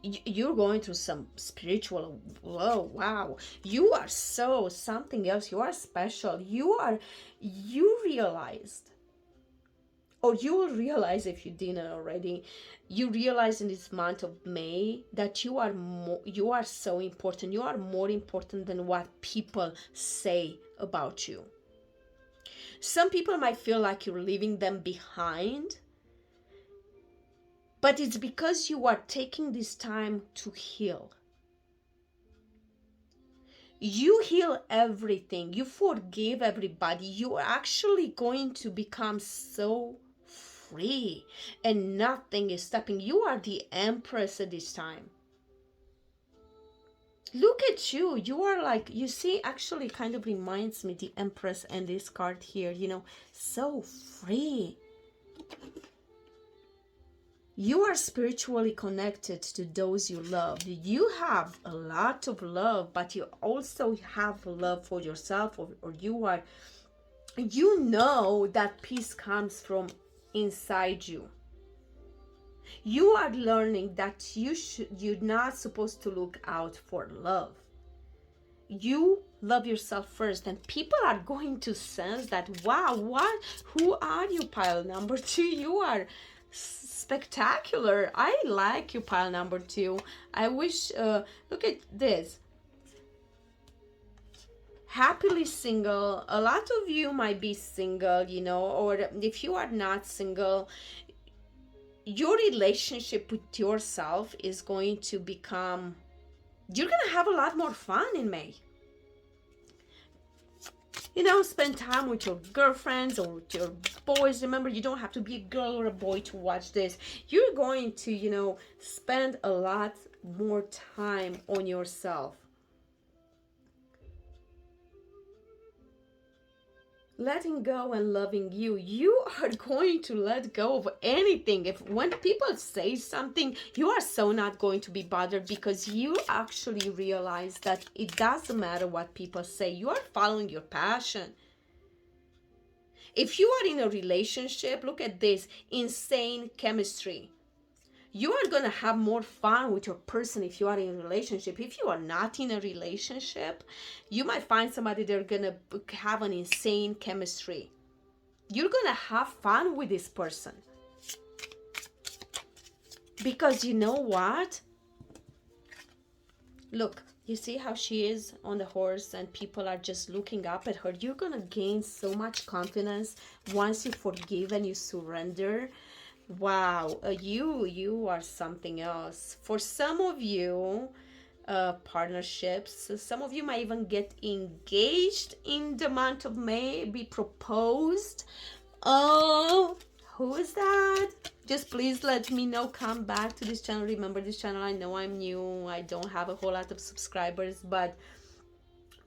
you're going through some spiritual, whoa, wow, you are so something else. You are special. You realized, or you will realize if you didn't already, you realize in this month of May that you are so important. You are more important than what people say about you. Some people might feel like you're leaving them behind, but it's because you are taking this time to heal. You heal everything. You forgive everybody. You are actually going to become so free, and nothing is stopping. You are the empress at this time. Look at you. You are like, you see, actually kind of reminds me the empress and this card here, so free. You are spiritually connected to those you love. You have a lot of love, but you also have love for yourself, or you know that peace comes from inside you. You are learning that you're not supposed to look out for love. You love yourself first, and people are going to sense that, wow, who are you, pile number 2? You are spectacular. I like you, pile number 2. I wish, look at this. Happily single. A lot of you might be single, or if you are not single, your relationship with yourself is going to become, you're going to have a lot more fun in May. Spend time with your girlfriends or with your boys. Remember, you don't have to be a girl or a boy to watch this. You're going to, spend a lot more time on yourself. Letting go and loving you. You are going to let go of anything. When people say something, you are so not going to be bothered, because you actually realize that it doesn't matter what people say. You are following your passion. If you are in a relationship, look at this, insane chemistry. You are going to have more fun with your person if you are in a relationship. If you are not in a relationship, you might find somebody they're going to have an insane chemistry. You're going to have fun with this person. Because you know what? Look, you see how she is on the horse and people are just looking up at her. You're going to gain so much confidence once you forgive and you surrender. Wow, you are something else. For some of you, partnerships, some of you might even get engaged in the month of May, be proposed. Oh, who is that? Just please let me know. Come back to this channel. Remember, this channel, I know I'm new. I don't have a whole lot of subscribers, but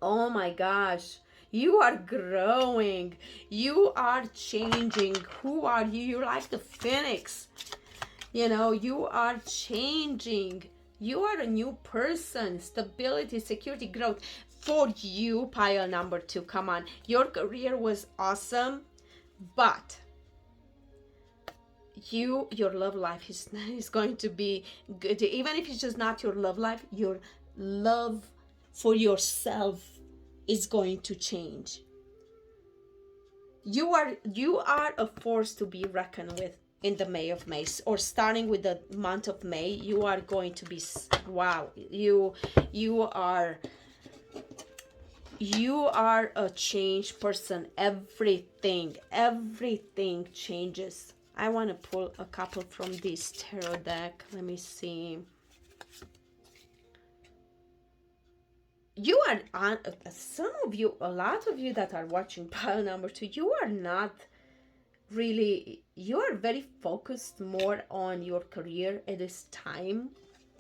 oh my gosh, you are growing. You are changing. Who are you? You're like the phoenix. You are changing. You are a new person. Stability, security, growth. For you, pile number 2, come on. Your career was awesome, but your love life is going to be good. Even if it's just not your love life, your love for yourself is going to change. You are a force to be reckoned with in the May, or starting with the month of May. You are going to be, wow, you are a changed person. Everything changes. I want to pull a couple from this tarot deck. Let me see. You are, some of you, a lot of you that are watching pile number 2, you are not really, you are very focused more on your career at this time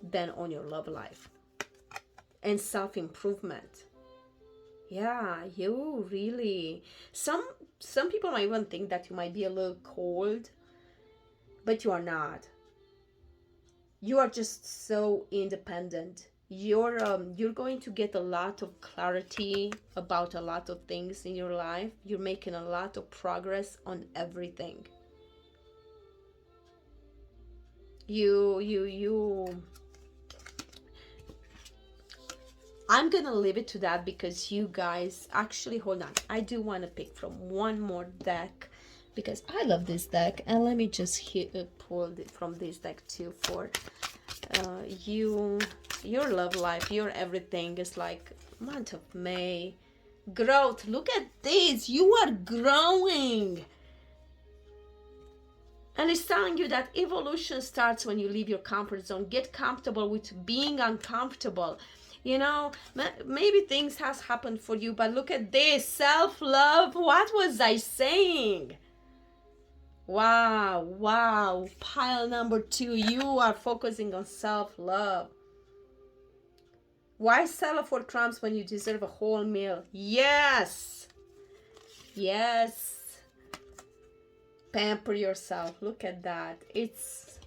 than on your love life and self-improvement. Yeah, you really, some people might even think that you might be a little cold, but you are not. You are just so independent. You're going to get a lot of clarity about a lot of things in your life. You're making a lot of progress on everything. You I'm gonna leave it to that because you guys actually, hold on, I do want to pick from one more deck because I love this deck, and let me just pull from this deck too for your love life, your everything is like month of May. Growth, look at this, you are growing. And it's telling you that evolution starts when you leave your comfort zone. Get comfortable with being uncomfortable. You know, maybe things has happened for you, but look at this, self-love. What was I saying? Wow, wow. Pile number 2, you are focusing on self-love. Why settle for crumbs when you deserve a whole meal? Yes. Yes. Pamper yourself. Look at that. It's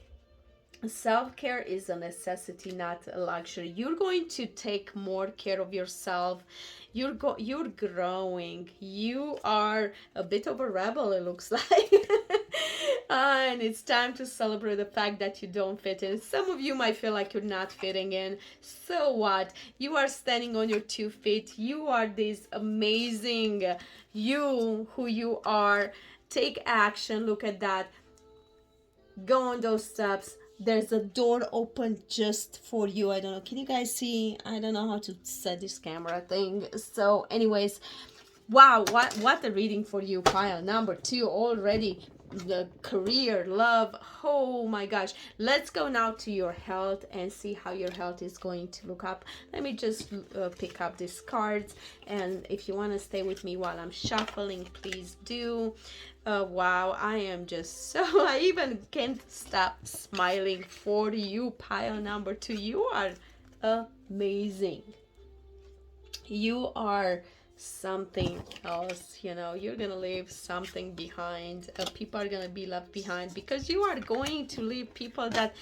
self-care is a necessity, not a luxury. You're going to take more care of yourself. You're growing. You are a bit of a rebel, it looks like. And it's time to celebrate the fact that you don't fit in. Some of you might feel like you're not fitting in. So what? You are standing on your 2 feet. You are this amazing you who you are. Take action. Look at that. Go on those steps. There's a door open just for you. I don't know. Can you guys see? I don't know how to set this camera thing. So anyways, wow, what a reading for you. Pile number 2 already. The career, love, oh my gosh. Let's go now to your health and see how your health is going to look up. Let me just pick up these cards, and if you want to stay with me while I'm shuffling, please do. Wow, I am just so, I even can't stop smiling for you. Pile number 2, you are amazing. You are something else, you know. You're gonna leave something behind. People are gonna be left behind because you are going to leave people that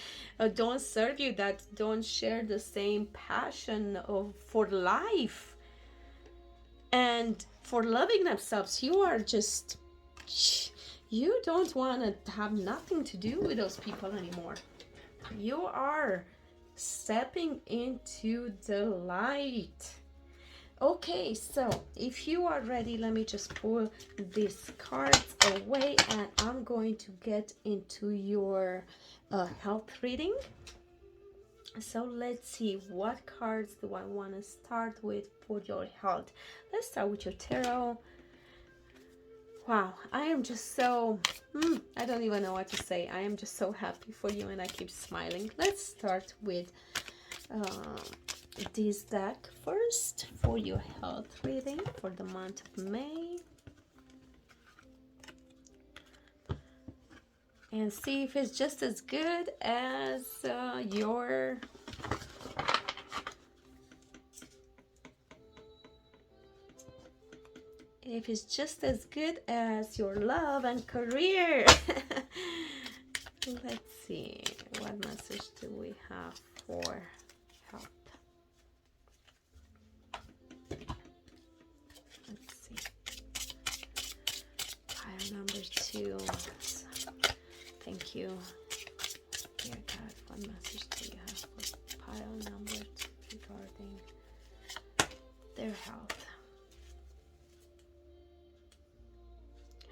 don't serve you, that don't share the same passion for life and for loving themselves. You are just, you don't want to have nothing to do with those people anymore. You are stepping into the light. Okay, so if you are ready, let me just pull these cards away, and I'm going to get into your health reading. So let's see, what cards do I want to start with for your health? Let's start with your tarot. Wow, I am just so, I don't even know what to say. I am just so happy for you, and I keep smiling. Let's start with this deck first for your health reading for the month of May, and see if it's just as good as your love and career. Let's see, what message do we have for health? Number 2. Thank you. Dear God, what message do you have for pile number 2 regarding their health?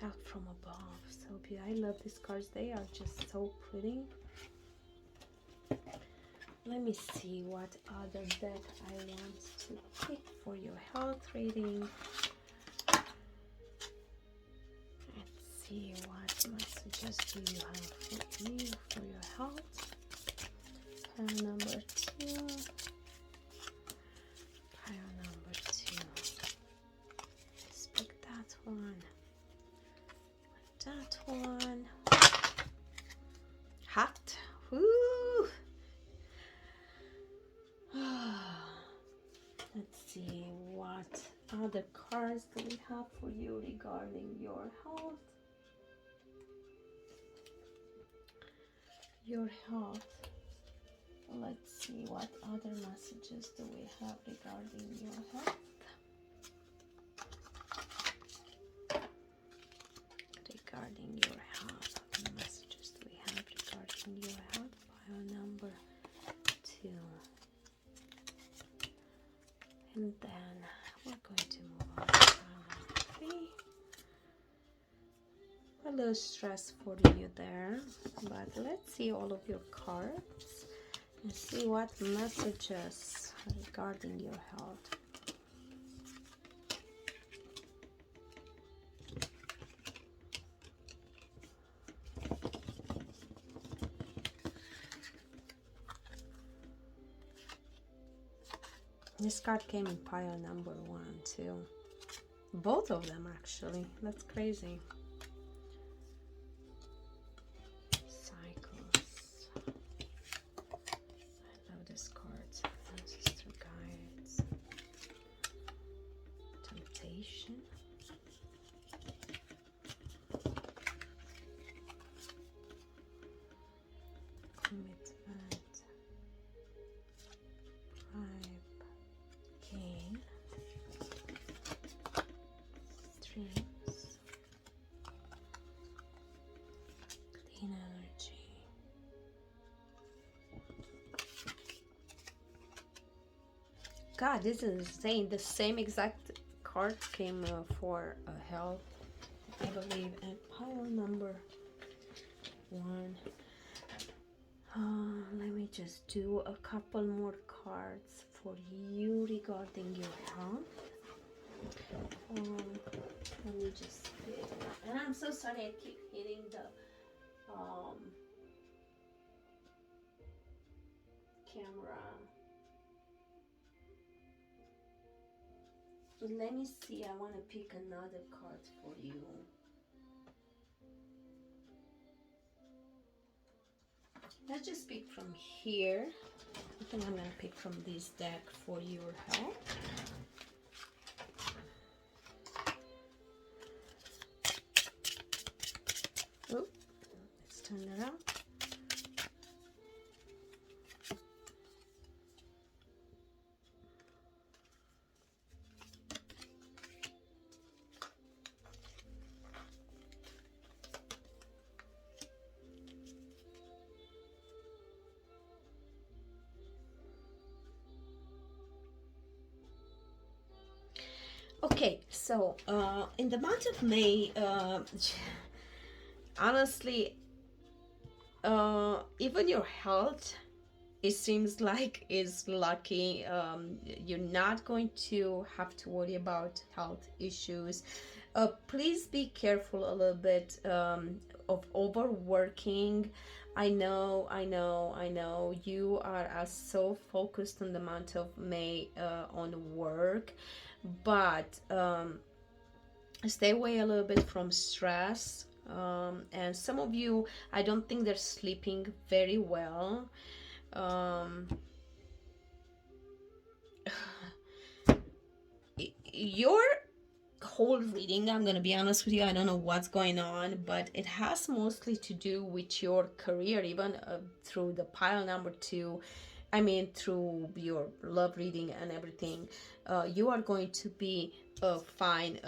Health from above. So beautiful. I love these cards. They are just so pretty. Let me see what other deck I want to pick for your health reading. See what messages do you have for me for your health. Pile number 2. Pile number 2. Let's pick that one. That one. Hot. Woo! Let's see what other cards do we have for you regarding your health. Your health. Let's see what other messages do we have regarding your health. Regarding your health, what messages do we have regarding your health? Pile number 2. a little stress for you there, but let's see all of your cards and see what messages regarding your health. This card came in pile number 1 too. Both of them actually. That's crazy. Cycles. I love this card. Ancestor guides. Temptation. Commitment. Bribe. Gain. Streams. Clean energy. God, this is insane. The same exact card came for health, I believe, and pile number 1. Let me just do a couple more cards for you regarding your health. Let me just pick. And I'm so sorry I keep hitting the camera. But let me see, I want to pick another card for you. Let's just pick from here. I think I'm going to pick from this deck for your health. Oh, let's turn it out. Okay, so in the month of May, honestly, even your health, it seems like is lucky. You're not going to have to worry about health issues. Please be careful a little bit of overworking. I know you are so focused on the month of May on work, but stay away a little bit from stress. And some of you, I don't think they're sleeping very well. Your whole reading, I'm gonna be honest with you, I don't know what's going on, but it has mostly to do with your career, even through the pile number 2. I mean, through your love reading and everything, you are going to be fine.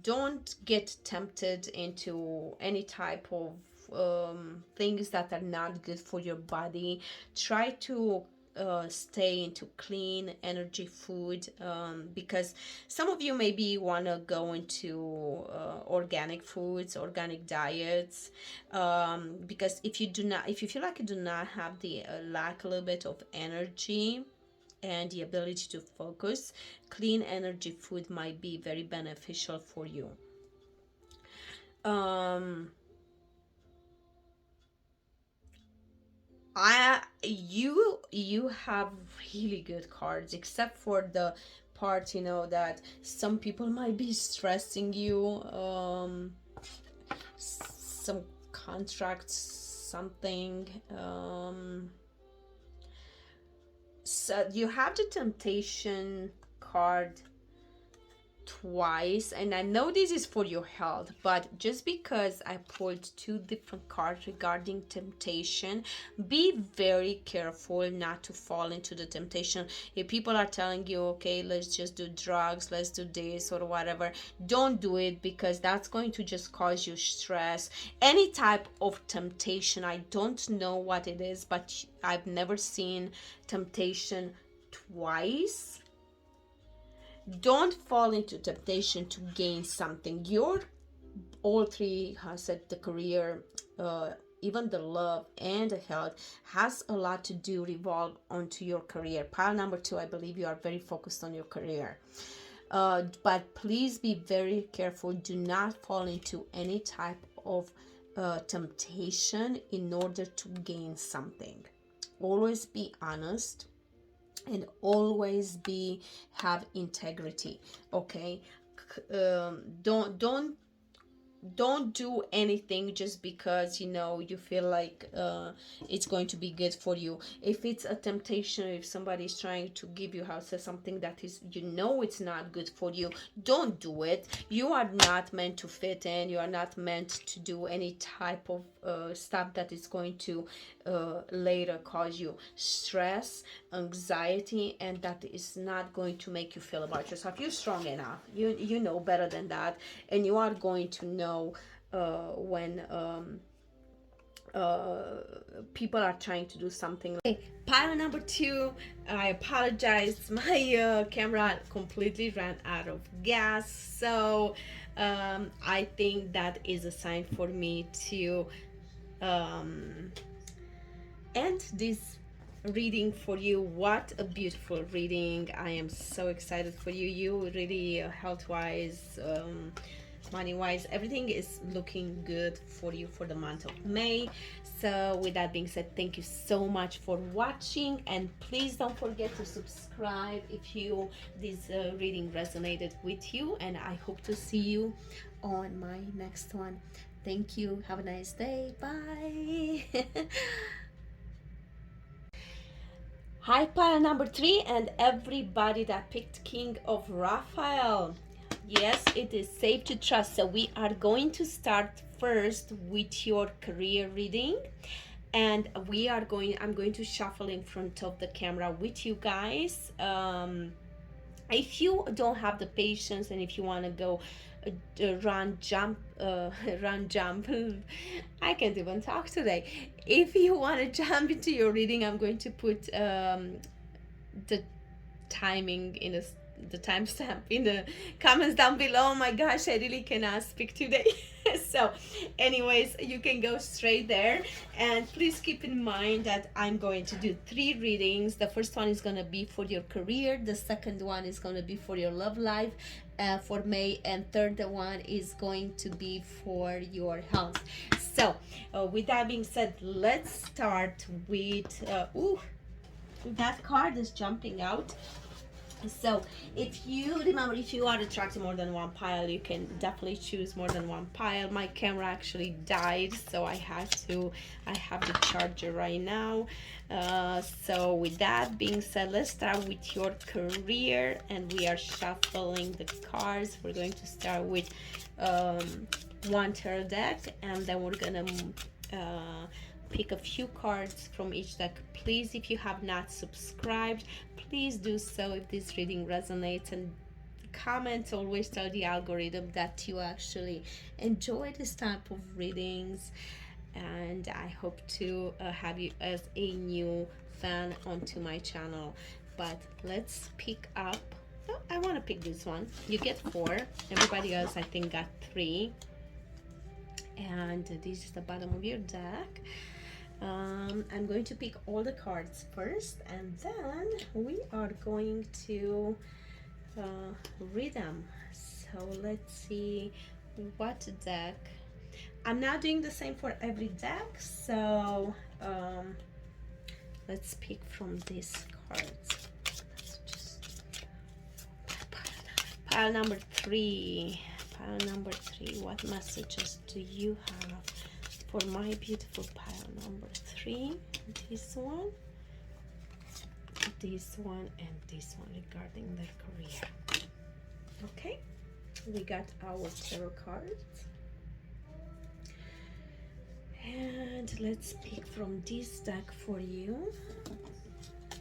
Don't get tempted into any type of things that are not good for your body. Try to stay into clean energy food, because some of you maybe want to go into organic foods, organic diets, because if you feel like you do not have the lack a little bit of energy and the ability to focus, clean energy food might be very beneficial for you. You have really good cards, except for the part, that some people might be stressing you, some contracts, something. So you have the temptation card twice, and I know this is for your health, but just because I pulled 2 different cards regarding temptation, be very careful not to fall into the temptation. If people are telling you, okay, let's just do drugs, let's do this or whatever, don't do it, because that's going to just cause you stress. Any type of temptation, I don't know what it is, but I've never seen temptation twice. Don't fall into temptation to gain something. Your all three has said the career, even the love and the health has a lot to do revolve onto your career. Pile number 2, I believe you are very focused on your career. But please be very careful. Do not fall into any type of temptation in order to gain something. Always be honest and always have integrity. Okay, don't do anything just because you feel like it's going to be good for you. If it's a temptation, if somebody is trying to give you something that is it's not good for you, don't do it. You are not meant to fit in. You are not meant to do any type of stuff that is going to later cause you stress, anxiety, and that is not going to make you feel about yourself. You're strong enough. You know better than that, and you are going to know when people are trying to do something. Okay, pile number 2, I apologize, my camera completely ran out of gas, so I think that is a sign for me to end this reading for you. What a beautiful reading. I am so excited for you. You really health wise, money wise, everything is looking good for you for the month of May. So with that being said, thank you so much for watching, and please don't forget to subscribe if this reading resonated with you, and I hope to see you on my next one. Thank you. Have a nice day. Bye. Hi, pile number 3 and everybody that picked King of Raphael. Yes, it is safe to trust. So we are going to start first with your career reading, and I'm going to shuffle in front of the camera with you guys. If you don't have the patience, and if you want to go run jump I can't even talk today. If you want to jump into your reading, I'm going to put the timing in the timestamp in the comments down below. Oh my gosh, I really cannot speak today. So anyways, you can go straight there, and please keep in mind that I'm going to do 3 readings. The first one is going to be for your career, the second one is going to be for your love life for May, and third one is going to be for your health. So with that being said, let's start with that card is jumping out. So if you remember, if you are attracting more than one pile, you can definitely choose more than one pile. My camera actually died, so I have the charger right now. So with that being said, let's start with your career, and we are shuffling the cards. We're going to start with one tarot deck, and then we're gonna pick a few cards from each deck. Please, if you have not subscribed, please do so if this reading resonates, and comment. Always tell the algorithm that you actually enjoy this type of readings, and I hope to have you as a new fan onto my channel. But let's pick up, I want to pick this one. You get 4, everybody else I think got 3, and this is the bottom of your deck. I'm going to pick all the cards first, and then we are going to read them. So let's see what deck. I'm not doing the same for every deck, so let's pick from these cards. Let's just pile number 3. Pile number 3, what messages do you have for my beautiful pile number 3? This one, and this one regarding their career. Okay, we got our tarot cards, and let's pick from this deck for you.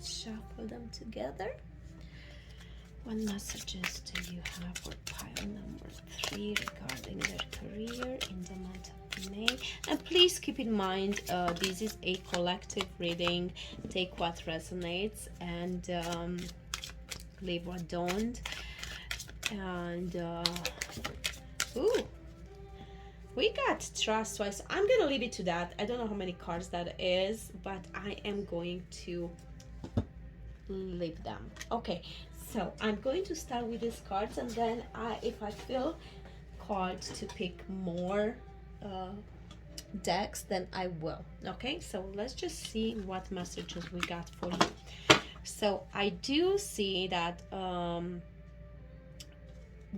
Shuffle them together. What messages do you have for pile number 3 regarding their career in the month of May? And please keep in mind, this is a collective reading. Take what resonates and leave what don't. And ooh, We got trust twice. I'm gonna leave it to that. I don't know how many cards that is, but I am going to leave them. Okay, so I'm going to start with these cards, and then if I feel called to pick more decks, then I will. Okay, so let's just see what messages we got for you. So I do see that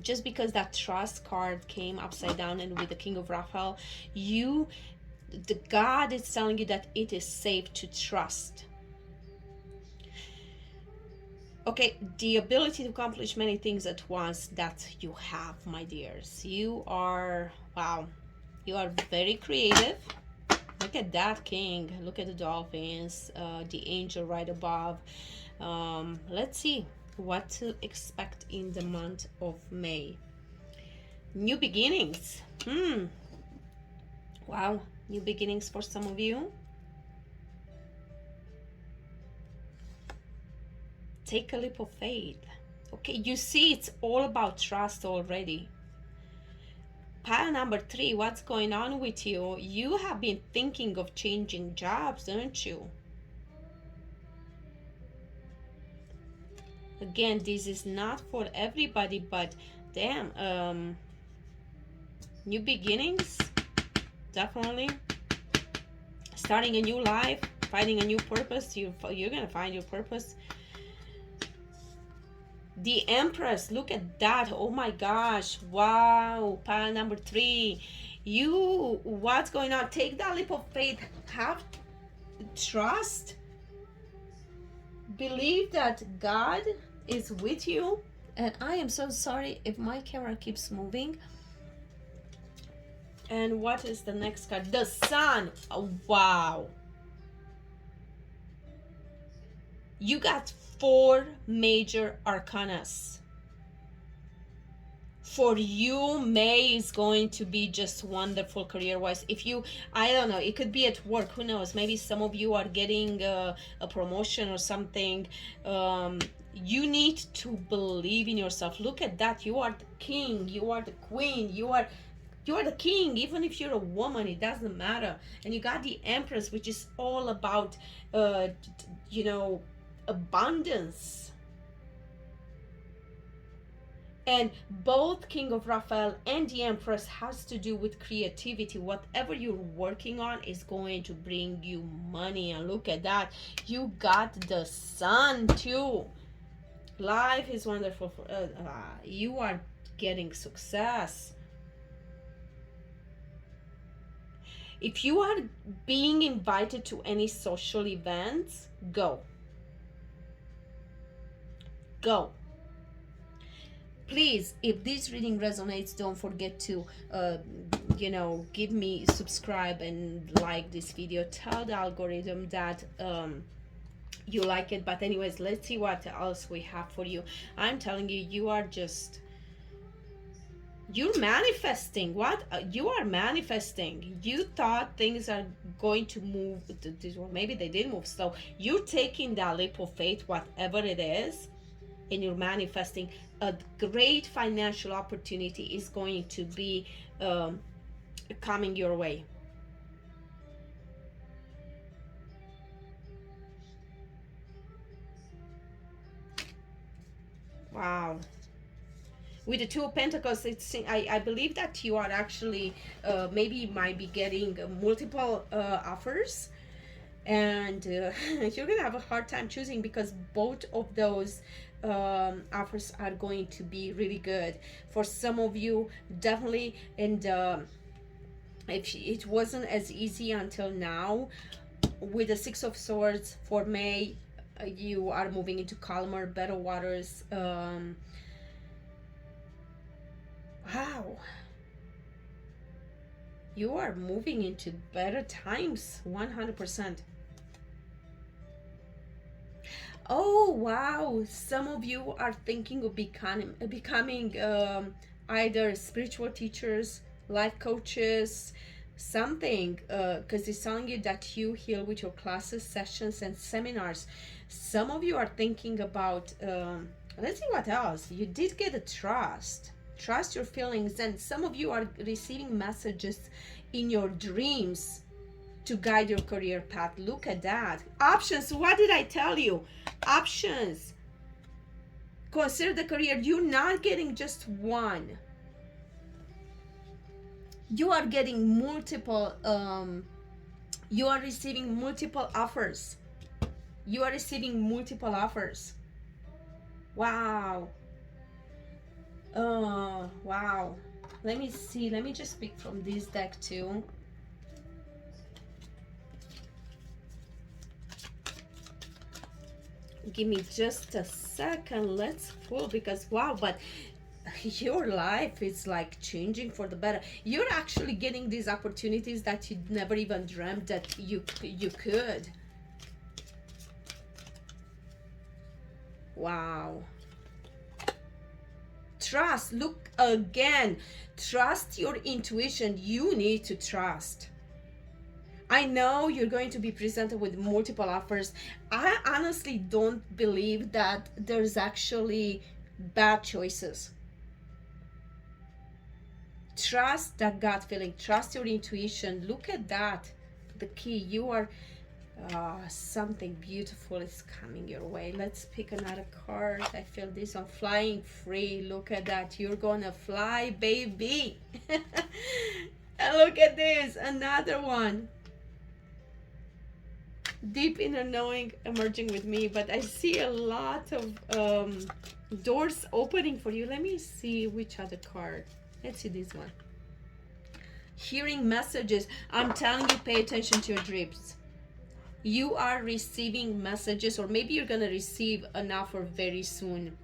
just because that trust card came upside down and with the King of Raphael, the God is telling you that it is safe to trust. Okay, the ability to accomplish many things at once that you have, my dears. You are, wow, you are very creative. Look at that king. Look at the dolphins, the angel right above. Let's see what to expect in the month of May. New beginnings. Wow, new beginnings for some of you. Take a leap of faith. Okay, you see, it's all about trust already. Pile number 3, what's going on with you? You have been thinking of changing jobs, don't you? Again, this is not for everybody, but damn, new beginnings, definitely. Starting a new life, finding a new purpose. You're gonna find your purpose. The Empress, look at that. Oh my gosh, wow. Pile number 3, what's going on? Take that leap of faith. Have trust, believe that God is with you. And I am so sorry if my camera keeps moving. And what is the next card? The Sun. Oh, wow, you got 4 major arcanas. For you, May is going to be just wonderful career-wise. If you, I don't know, it could be at work, who knows, maybe some of you are getting a promotion or something. You need to believe in yourself. Look at that. You are the king, you are the queen, you are the king. Even if you're a woman, it doesn't matter. And you got the Empress, which is all about abundance. And both King of Raphael and the Empress has to do with creativity. Whatever you're working on is going to bring you money. And look at that, you got the Sun too. Life is wonderful. You are getting success. If you are being invited to any social events, go. Please, if this reading resonates, don't forget to give me subscribe and like this video. Tell the algorithm that you like it. But anyways, let's see what else we have for you. I'm telling you, you're manifesting. What you are manifesting. You thought things are going to move, maybe they did move slow. You're taking that leap of faith, whatever it is, and you're manifesting. A great financial opportunity is going to be coming your way. Wow. With the Two of Pentacles, I believe that you are actually maybe you might be getting multiple offers, and you're gonna have a hard time choosing, because both of those offers are going to be really good for some of you, definitely. And if it wasn't as easy until now, with the Six of Swords for May, you are moving into calmer, better waters. Wow, you are moving into better times, 100%. Oh wow, some of you are thinking of becoming either spiritual teachers, life coaches, something, because it's telling you that you heal with your classes, sessions, and seminars. Some of you are thinking about let's see what else. You did get a trust. Trust your feelings. And some of you are receiving messages in your dreams to guide your career path. Look at that. Options. What did I tell you? Options. Consider the career. You're not getting just one. You are getting multiple, you are receiving multiple offers. You are receiving multiple offers. Wow. Wow. Let me see. Let me just pick from this deck too. Give me just a second. Let's pull, because wow, but your life is like changing for the better. You're actually getting these opportunities that you never even dreamt that you could. Wow. Trust. Look again. Trust your intuition. You need to trust. I know you're going to be presented with multiple offers. I honestly don't believe that there's actually bad choices. Trust that gut feeling. Trust your intuition. Look at that. The key. You are something beautiful is coming your way. Let's pick another card. I feel this one. Flying free. Look at that. You're gonna fly, baby. And look at this. Another one. Deep inner knowing emerging with me, but I see a lot of doors opening for you. Let me see which other card. Let's see this one. Hearing messages. I'm telling you, pay attention to your dreams. You are receiving messages, or maybe you're going to receive an offer very soon.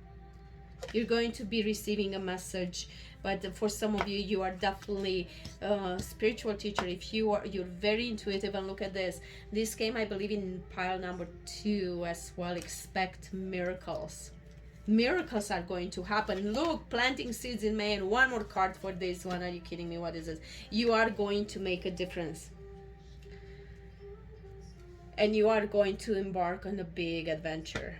You're going to be receiving a message, but for some of you, you are definitely a spiritual teacher. If you're very intuitive, and look at this. This came, I believe, in pile number 2 as well. Expect miracles. Miracles are going to happen. Look, planting seeds in May, and one more card for this one. Are you kidding me? What is this? You are going to make a difference. And you are going to embark on a big adventure.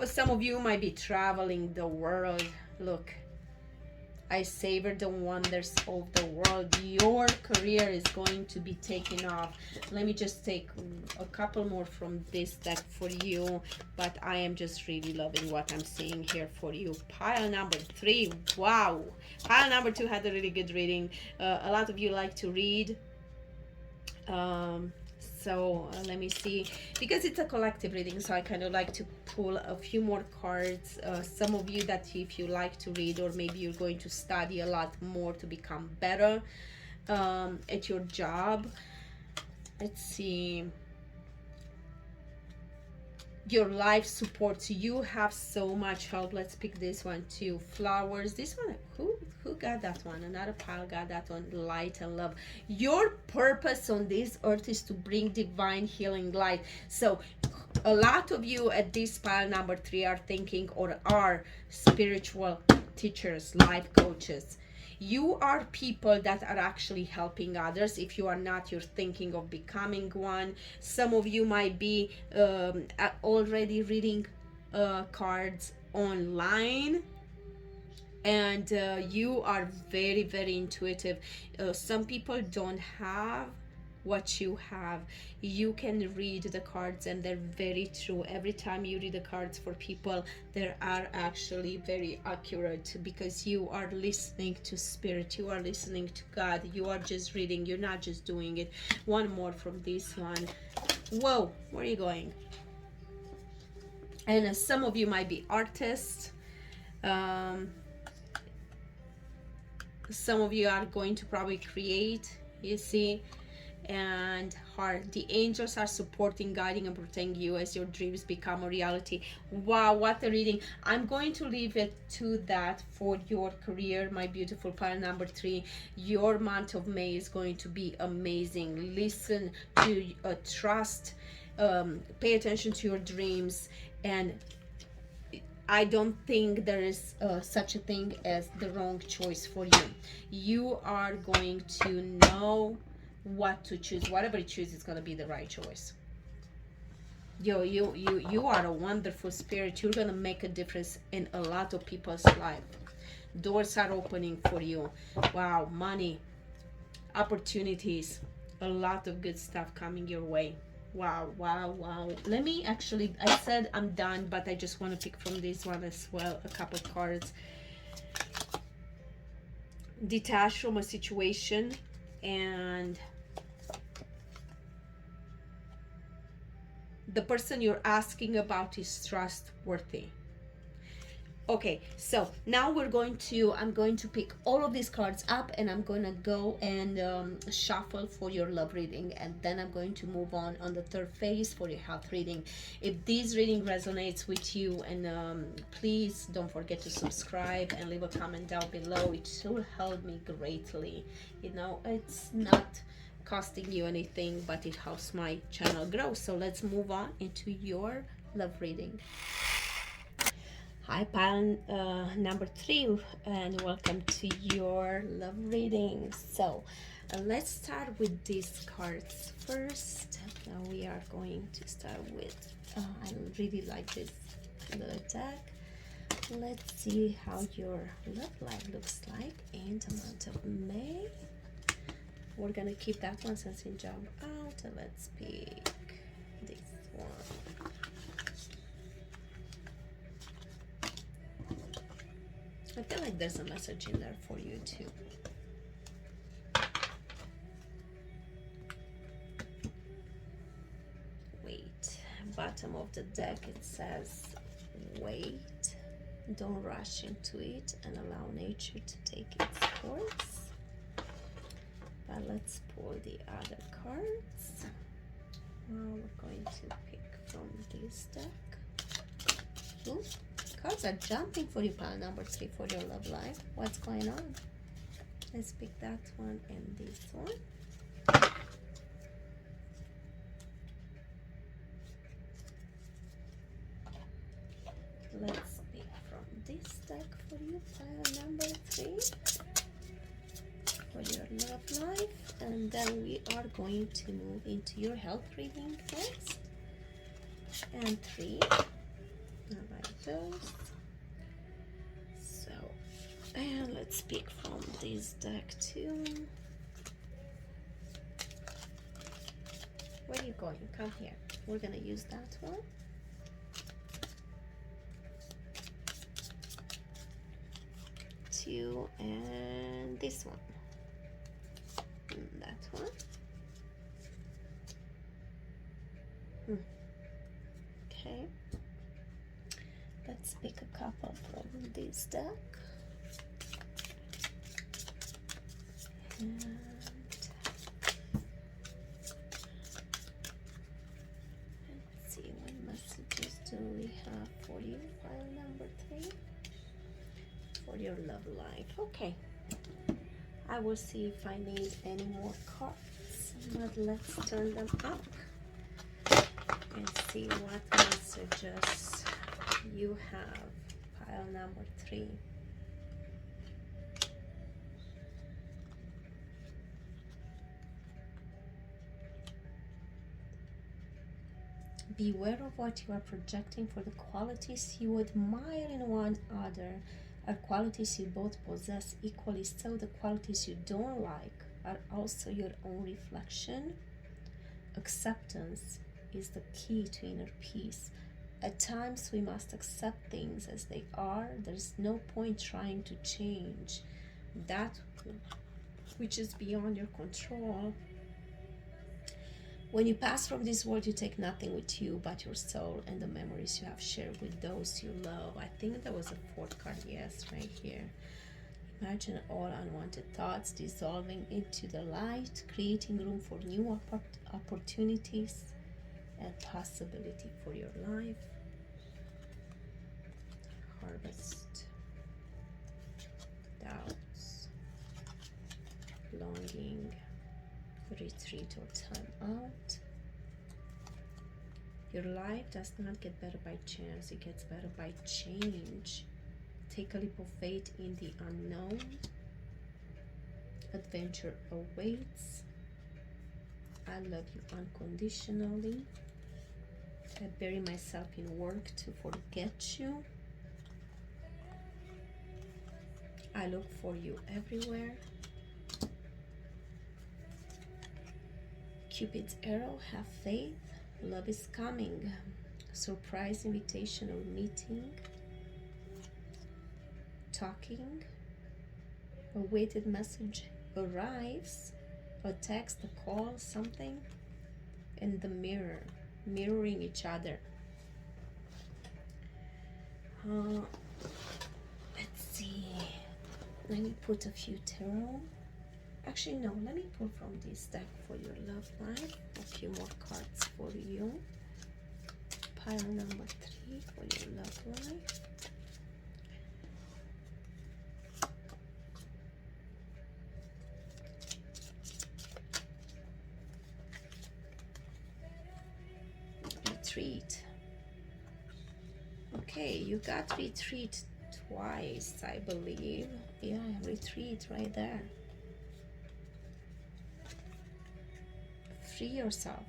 Some of you might be traveling the world. Look, I savor the wonders of the world. Your career is going to be taking off. Let me just take a couple more from this deck for you, but I am just really loving what I'm seeing here for you. Pile number 3. Wow. Pile number 2 had a really good reading. A lot of you like to read. So let me see, because it's a collective reading, so I kind of like to pull a few more cards. Some of you that if you like to read, or maybe you're going to study a lot more to become better at your job. Let's see. Your life supports you. Have so much help. Let's pick this one too. Flowers. This one, who got that one? Another pile got that one. Light and love. Your purpose on this earth is to bring divine healing light. So a lot of you at this pile number 3 are thinking, or are spiritual teachers, life coaches. You are people that are actually helping others. If you are not, you're thinking of becoming one. Some of you might be already reading cards online, and you are very, very intuitive. Some people don't have what you have. You can read the cards, and they're very true. Every time you read the cards for people, they are actually very accurate, because you are listening to spirit, you are listening to God, you are just reading, you're not just doing it. One more from this one. Whoa, where are you going? And some of you might be artists. Some of you are going to probably create, you see. And heart, the angels are supporting, guiding, and protecting you as your dreams become a reality. Wow, what a reading. I'm going to leave it to that for your career, my beautiful pile number 3. Your month of May is going to be amazing. Listen to trust, pay attention to your dreams, and I don't think there is such a thing as the wrong choice for you. You are going to know what to choose. Whatever you choose is going to be the right choice. You are a wonderful spirit. You're going to make a difference in a lot of people's life. Doors are opening for you. Wow, money, opportunities, a lot of good stuff coming your way. Wow, wow, wow. Let me actually, I said I'm done, but I just want to pick from this one as well a couple cards. Detach from a situation, and the person you're asking about is trustworthy. Okay, so now I'm going to pick all of these cards up, and I'm going to go and shuffle for your love reading, and then I'm going to move on the third phase for your health reading. If this reading resonates with you, and please don't forget to subscribe and leave a comment down below. It will help me greatly. You know, it's not costing you anything, but it helps my channel grow. So let's move on into your love reading. Hi, pile number 3, and welcome to your love reading. So let's start with these cards first. Now we are going to start with, I really like this little deck. Let's see how your love life looks like in the month of May. We're gonna keep that one since it jumped out, and let's pick this one. I feel like there's a message in there for you too. Wait, bottom of the deck it says wait, don't rush into it, and allow nature to take its course. But let's pull the other cards. Well, we're going to pick from this deck. Ooh, cards are jumping for you, pile number 3, for your love life. What's going on? Let's pick that one and this one. Let's pick from this deck for you, pile number 3, for your love life, and then we are going to move into your health reading first. And 3, like those. So, and let's pick from this deck too. Where are you going? Come here. We're gonna use that one. 2, and this one. And that one. Okay. Let's pick a couple from this deck. And let's see, what messages do we have for you, pile number 3, for your love life. Okay, I will see if I need any more cards, but let's turn them up and see what messages you have, pile number 3. Beware of what you are projecting, for the qualities you admire in one other are qualities you both possess equally. So the qualities you don't like are also your own reflection. Acceptance is the key to inner peace. At times we must accept things as they are. There's no point trying to change that which is beyond your control. When you pass from this world, you take nothing with you but your soul and the memories you have shared with those you love. I think there was a 4th card, yes, right here. Imagine all unwanted thoughts dissolving into the light, creating room for new opportunities and possibility for your life. Harvest, doubts, longing, retreat or time out. Your life does not get better by chance, it gets better by change. Take a leap of faith in the unknown. Adventure awaits. I love you unconditionally. I bury myself in work to forget you. I look for you everywhere. Cupid's arrow, have faith. Love is coming. Surprise invitation or meeting. Talking. A waited message arrives. A text, a call, something. And the mirror. Mirroring each other. Let's see. Let me put a few tarot. Actually, no, let me pull from this deck for your love life. A few more cards for you. Pile number 3 for your love life. Retreat. Okay, you got retreat twice, I believe. Yeah, retreat right there. Free yourself.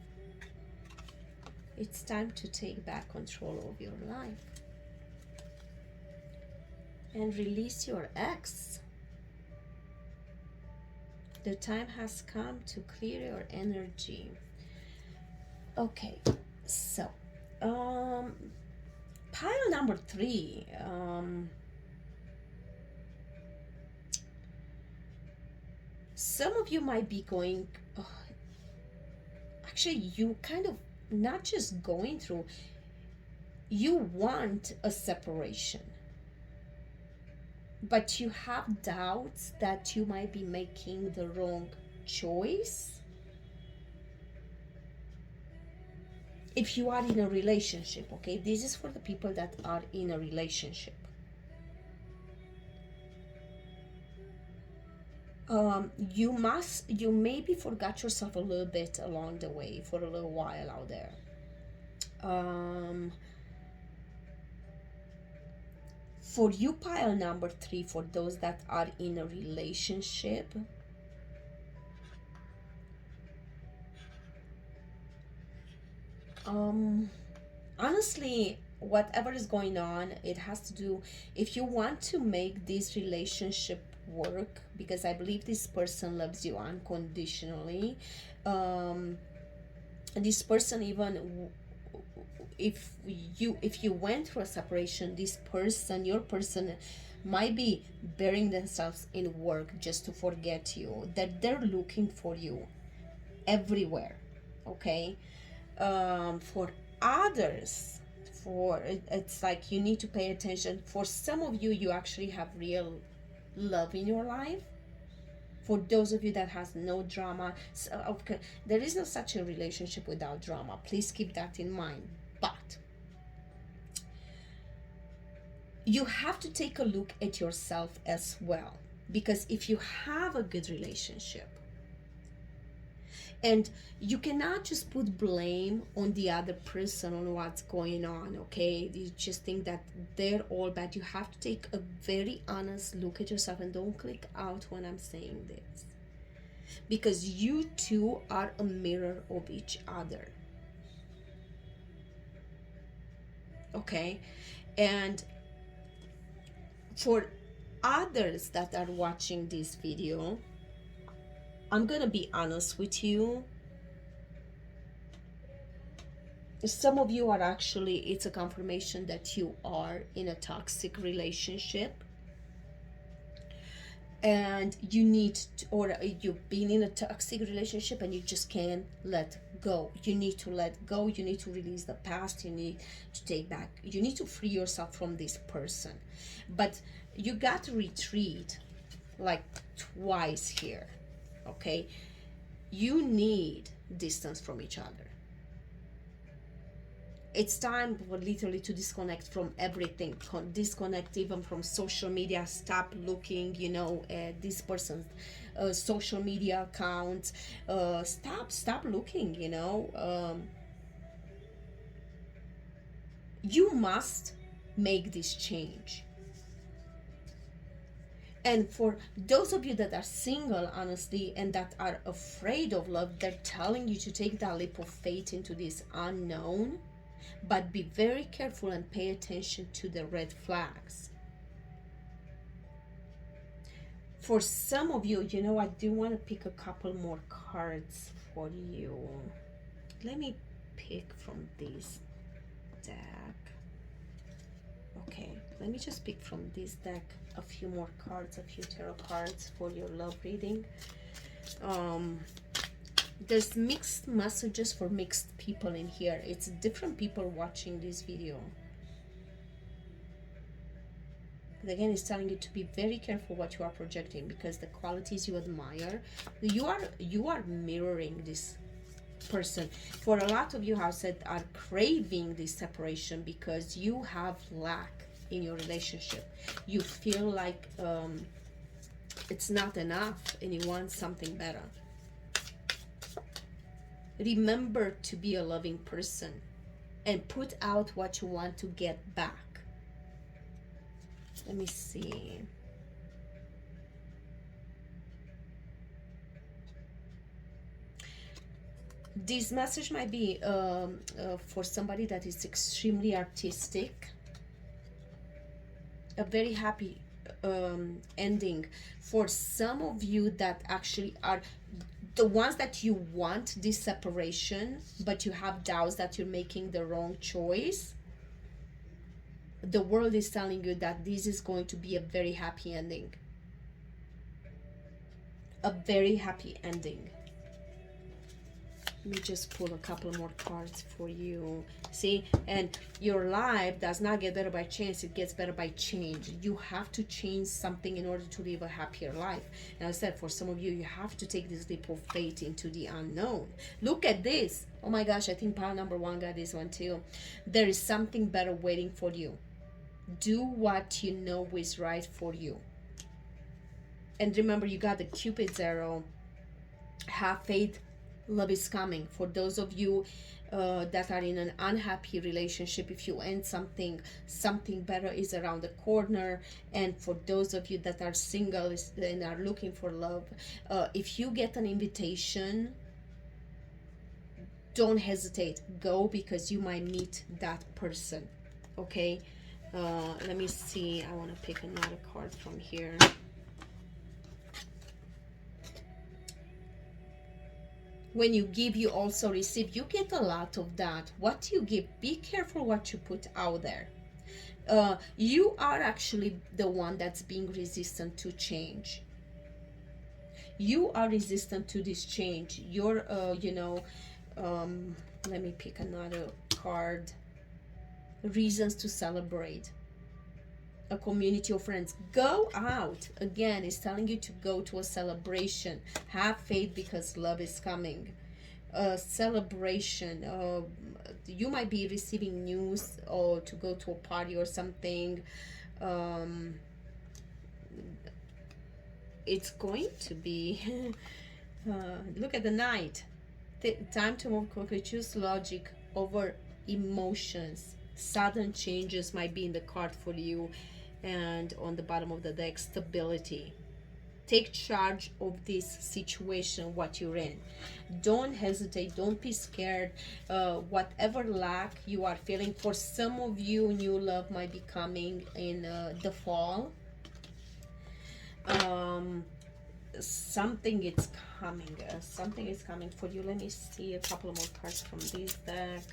It's time to take back control of your life. And release your ex. The time has come to clear your energy. Okay, so pile number 3. Some of you might be going, actually, you kind of not just going through, you want a separation, but you have doubts that you might be making the wrong choice. If you are in a relationship, okay, this is for the people that are in a relationship. You maybe forgot yourself a little bit along the way for a little while out there. For you, pile number 3, for those that are in a relationship, honestly, whatever is going on, it has to do, if you want to make this relationship work, because I believe this person loves you unconditionally, this person, even if you went through a separation, this person, your person, might be burying themselves in work just to forget you, that they're looking for you everywhere. Okay, for others, it's like you need to pay attention. For some of you, you actually have real love in your life. For those of you that has no drama, so, okay, there is no such a relationship without drama. Please keep that in mind. But you have to take a look at yourself as well, because if you have a good relationship, and you cannot just put blame on the other person on what's going on, okay? You just think that they're all bad. You have to take a very honest look at yourself, and don't click out when I'm saying this, because you two are a mirror of each other. Okay? And for others that are watching this video, I'm gonna be honest with you. Some of you are actually, it's a confirmation that you are in a toxic relationship, and you need to, or you've been in a toxic relationship and you just can't let go. You need to let go. You need to release the past. You need to take back, you need to free yourself from this person. But you got to retreat like twice here. Okay, you need distance from each other. It's time for literally to disconnect from everything. Disconnect even from social media. Stop looking, at this person's social media account. Stop looking, you must make this change. And for those of you that are single, honestly, and that are afraid of love, they're telling you to take that leap of faith into this unknown, but be very careful and pay attention to the red flags. For some of you, you know, I do want to pick a couple more cards for you. Let me pick from this deck. Okay, let me just pick from this deck a few more cards, a few tarot cards for your love reading. There's mixed messages for mixed people in here. It's different people watching this video. But again, it's telling you to be very careful what you are projecting, because the qualities you admire, you are mirroring this person. For a lot of you, how said, are craving this separation because you have lack in your relationship. You feel like it's not enough and you want something better. Remember to be a loving person and put out what you want to get back. Let me see. This message might be for somebody that is extremely artistic. A very happy ending. For some of you that actually are the ones that you want this separation, but you have doubts that you're making the wrong choice. The world is telling you that this is going to be a very happy ending. A very happy ending. Let me just pull a couple more cards for you. See, and your life does not get better by chance, it gets better by change. You have to change something in order to live a happier life. And I said, for some of you, you have to take this leap of faith into the unknown. Look at this. Oh my gosh, I think pile number 1 got this one too. There is something better waiting for you. Do what you know is right for you. And remember, you got the Cupid's arrow. Have faith. Love is coming. For those of you that are in an unhappy relationship, if you end something, something better is around the corner. And for those of you that are single and are looking for love, if you get an invitation, don't hesitate. Go, because you might meet that person. Okay, let me see. I want to pick another card from here. When you give, you also receive. You get a lot of that. What you give, be careful what you put out there. You are actually the one that's being resistant to change. You are resistant to this change. You're, let me pick another card. Reasons to celebrate. A community of friends. Go out. Again, it's telling you to go to a celebration. Have faith, because love is coming. A celebration. You might be receiving news or to go to a party or something. It's going to be look at the Knight. Time to move quickly. Choose logic over emotions. Sudden changes might be in the card for you. And on the bottom of the deck, stability. Take charge of this situation, what you're in. Don't hesitate. Don't be scared. Whatever lack you are feeling, for some of you, new love might be coming in the fall. Something is coming. Something is coming for you. Let me see a couple more cards from this deck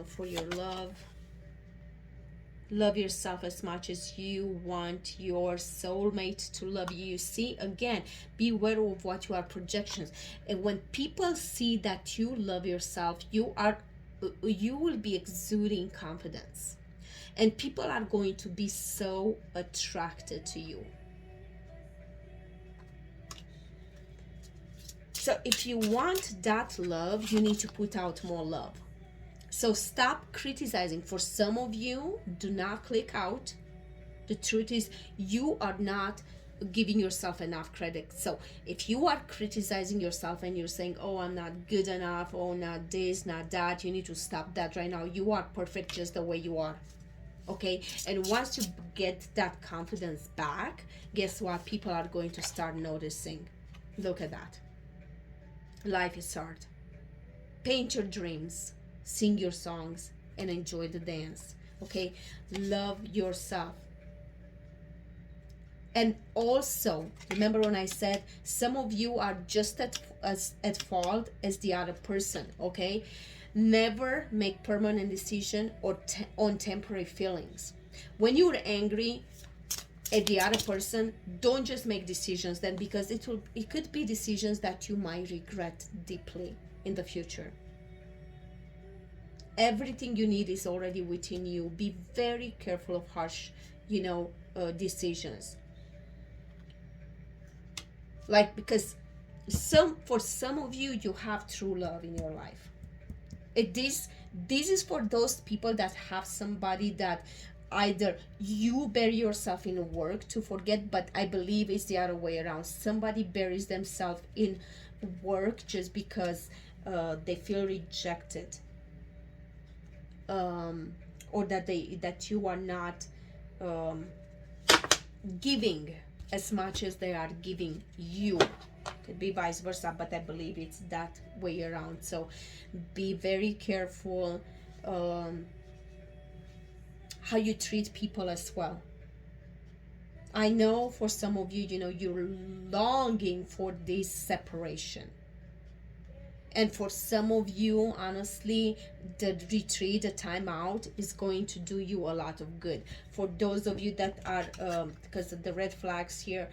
for your love. Love yourself as much as you want your soulmate to love you. You see, again, be aware of what you are projections. And when people see that you love yourself, you will be exuding confidence. And people are going to be so attracted to you. So if you want that love, you need to put out more love. So stop criticizing. For some of you, do not click out. The truth is, you are not giving yourself enough credit. So if you are criticizing yourself and you're saying, oh, I'm not good enough, oh, not this, not that, you need to stop that right now. You are perfect just the way you are. Okay? And once you get that confidence back, guess what? People are going to start noticing. Look at that. Life is hard. Paint your dreams. Sing your songs and enjoy the dance. Okay? Love yourself. And also, remember when I said some of you are just at fault as the other person, okay? Never make permanent decision or on temporary feelings. When you're angry at the other person, don't just make decisions then, because it could be decisions that you might regret deeply in the future. Everything you need is already within you. Be very careful of harsh, decisions. Like, because for some of you, you have true love in your life. This is for those people that have somebody that either you bury yourself in work to forget, but I believe it's the other way around. Somebody buries themselves in work just because they feel rejected, or that you are not giving as much as they are giving you. Could be vice versa, but I believe it's that way around. So be very careful how you treat people as well. I know for some of you, you're longing for this separation. And for some of you, honestly, the retreat, the time out is going to do you a lot of good. For those of you that are, because of the red flags here,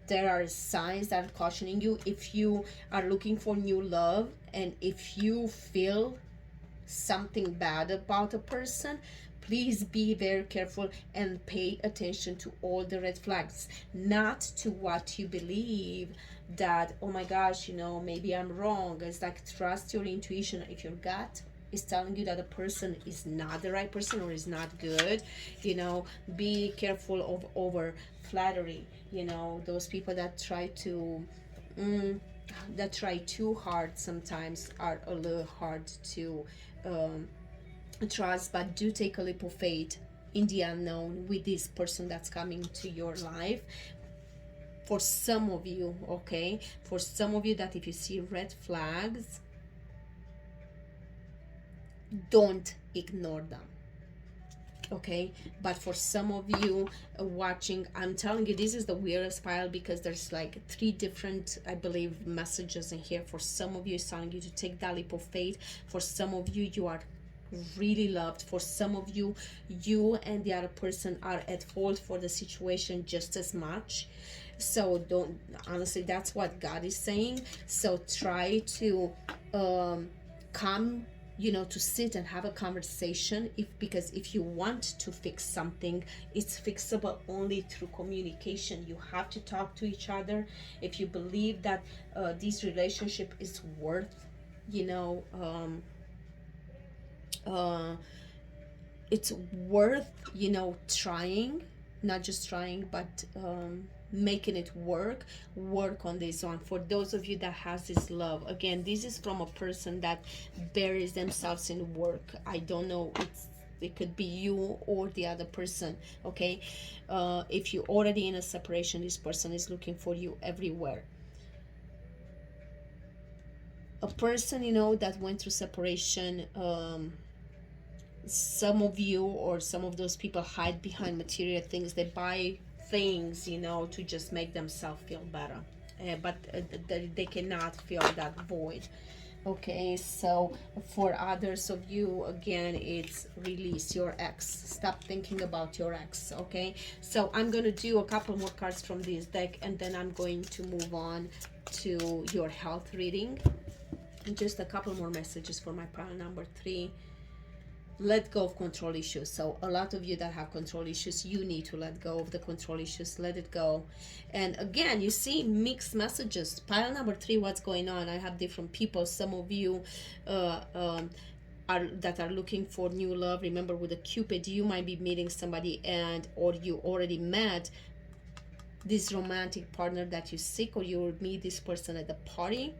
there are signs that are cautioning you. If you are looking for new love, and if you feel something bad about a person, please be very careful and pay attention to all the red flags, not to what you believe that, oh my gosh, maybe I'm wrong. It's like, trust your intuition. If your gut is telling you that a person is not the right person or is not good, be careful of over flattery. Those people that try too hard sometimes are a little hard to trust, but do take a leap of faith in the unknown with this person that's coming to your life. For some of you, okay, for some of you, that if you see red flags, don't ignore them, okay? But for some of you watching, I'm telling you, this is the weirdest file, because there's like 3 different, I believe, messages in here. For some of you, it's telling you to take that leap of faith. For some of you, you are really loved. For some of you, you and the other person are at fault for the situation just as much. So don't, honestly, that's what God is saying. So try to come, to sit and have a conversation, because if you want to fix something, it's fixable only through communication. You have to talk to each other. If you believe that this relationship is worth, it's worth, trying, not just trying, but making it work on this one. For those of you that has this love, again, this is from a person that buries themselves in work. I don't know, it could be you or the other person, okay? If you're already in a separation, this person is looking for you everywhere. A person, that went through separation, some of you or some of those people hide behind material things. They buy things, to just make themselves feel better, but they cannot fill that void, okay? So for others of you, again, it's release your ex. Stop thinking about your ex, okay? So I'm going to do a couple more cards from this deck, and then I'm going to move on to your health reading. And just a couple more messages for my pile number 3. Let go of control issues. So a lot of you that have control issues, you need to let go of the control issues. Let it go. And again, you see mixed messages. Pile number 3, what's going on? I have different people. Some of you are looking for new love. Remember, with a Cupid, you might be meeting somebody, or you already met this romantic partner that you seek, or you will meet this person at the party,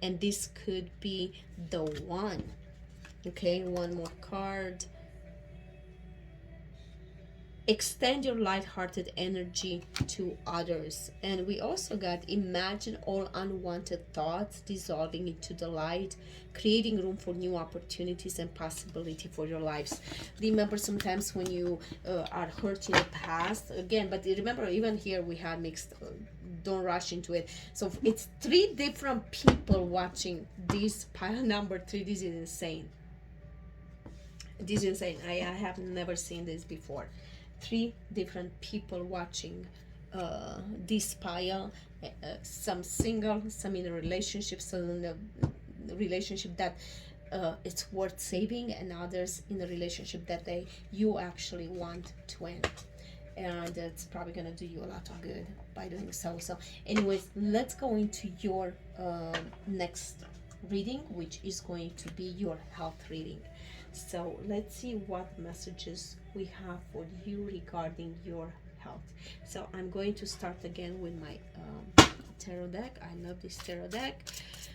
and this could be the one. Okay, one more card. extend your light-hearted energy to others. And we also got imagine all unwanted thoughts dissolving into the light, creating room for new opportunities and possibility for your lives. Remember, sometimes when you are hurt in the past, again, but remember, even here we had mixed, don't rush into it. So it's three different people watching this pile number three. This is insane. This is insane. I have never seen this before. Three different people watching this pile. Some single, some in a relationship, some in a relationship that it's worth saving, and others in a relationship that you actually want to end. And it's probably gonna do you a lot of good by doing so. So, anyways, let's go into your next reading, which is going to be your health reading. So let's see what messages we have for you regarding your health. So I'm going to start again with my tarot deck. I love this tarot deck.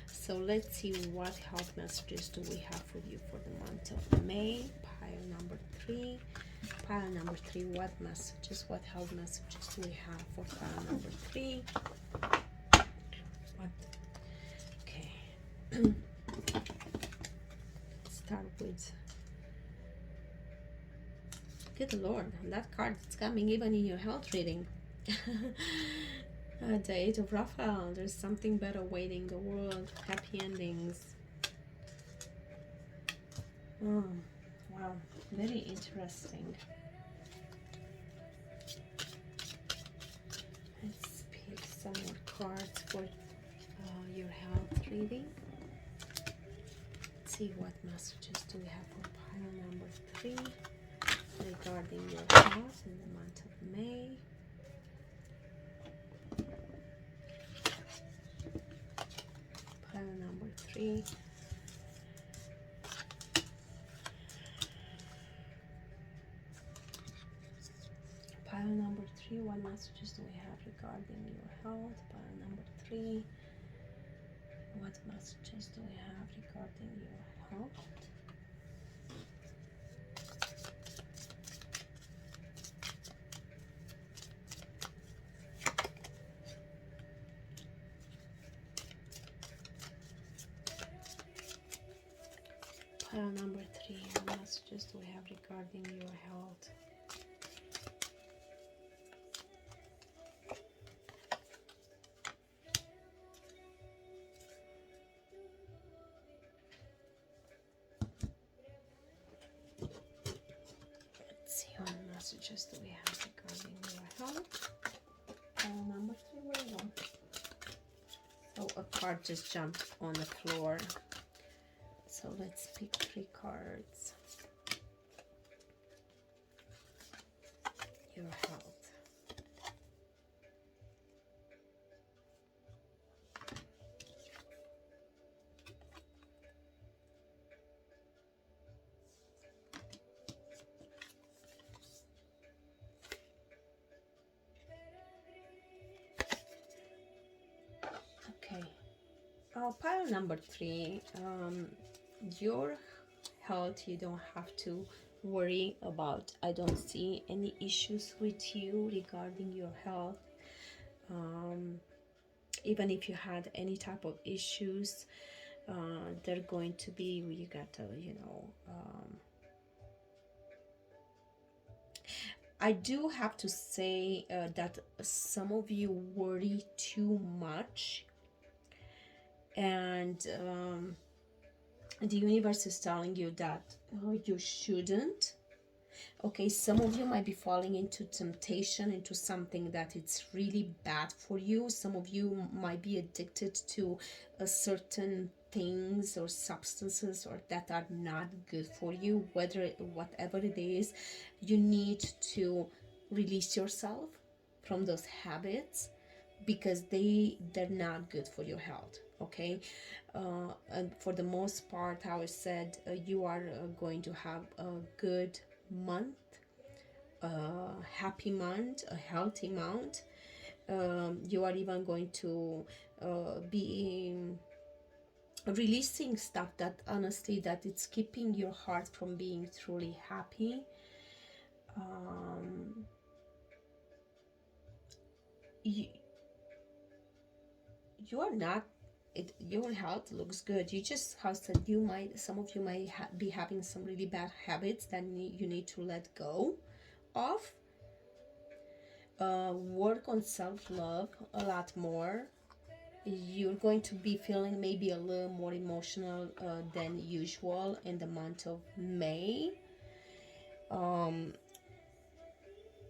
So let's see what health messages do we have for you for the month of May. Pile number three. Pile number three, what messages, what health messages do we have for pile number three? What? Okay. Start with, good Lord, that card is coming even in your health reading. The Eight of Raphael, there's something better waiting the world, happy endings. Oh, wow, very interesting. Let's pick some more cards for your health reading. Let's see what messages do we have for pile number three regarding your health in the month of May. Pile number three. Pile number three, what messages do we have regarding your health? Pile number three, what messages do we have regarding your health? Pile number three, what messages do we have regarding your health? Let's see what messages do we have regarding your health. Pile number three, where we go? Oh, a card just jumped on the floor. So let's pick three cards. Your health. Okay. Pile number three. Your health, you don't have to worry about. I don't see any issues with you regarding your health. Even if you had any type of issues, they're going to be, you got to, I do have to say that some of you worry too much, and the universe is telling you that you shouldn't. Okay, some of you might be falling into temptation, into something that it's really bad for you. Some of you might be addicted to certain things or substances or that are not good for you. Whatever it is, you need to release yourself from those habits because they're not good for your health. Okay, and for the most part, how I said, you are going to have a good month, a happy month, a healthy month. You are even going to be releasing stuff that honestly that it's keeping your heart from being truly happy. um, you, you are not your health looks good. You just, how said, you might, some of you might be having some really bad habits that you need to let go of. Work on self-love a lot more. You're going to be feeling maybe a little more emotional than usual in the month of May.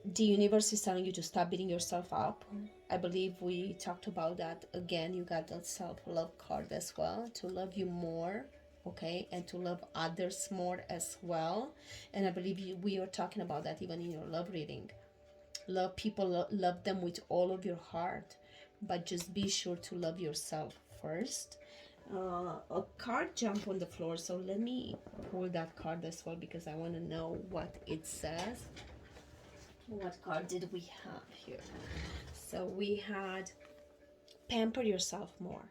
The universe is telling you to stop beating yourself up. I believe we talked about that. Again, you got that self-love card as well, to love you more, okay, and to love others more as well. And I believe we are talking about that even in your love reading. Love people, love them with all of your heart, but just be sure to love yourself first. A card jumped on the floor, so let me pull that card as well, because I want to know what it says. What card did we have here? So we had pamper yourself more.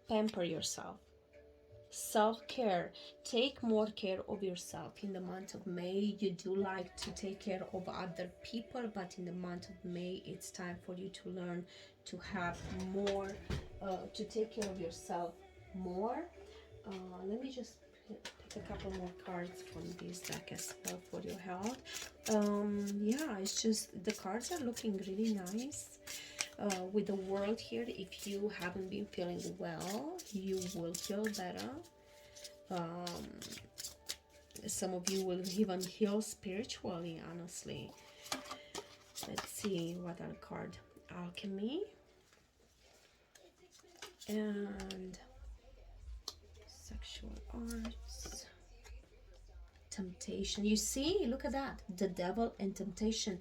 Pamper yourself. Self-care. Take more care of yourself. In the month of May, you do like to take care of other people, but in the month of May, it's time for you to learn to have more, to take care of yourself more. Let me just pick a couple more cards from this deck as well for your health. Yeah, it's just the cards are looking really nice. With the world here, if you haven't been feeling well, you will feel better. Some of you will even heal spiritually, honestly. Let's see what our card. Alchemy and sexual arts. Temptation. You see, look at that, the devil and temptation.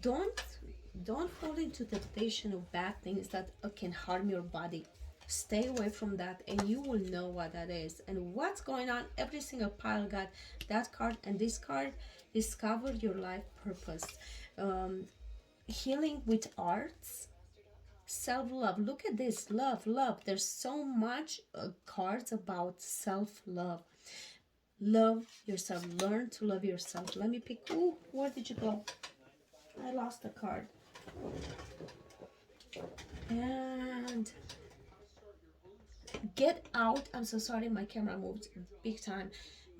Don't fall into temptation of bad things that can harm your body. Stay away from that, and you will know what that is and what's going on. Every single pile got that card, and this card. Discover your life purpose. Healing with arts. Self-love. Look at this. Love. There's so much cards about self-love. Love yourself. Learn to love yourself. Let me pick. Oh, where did you go? I lost the card. And get out. I'm so sorry, my camera moved big time.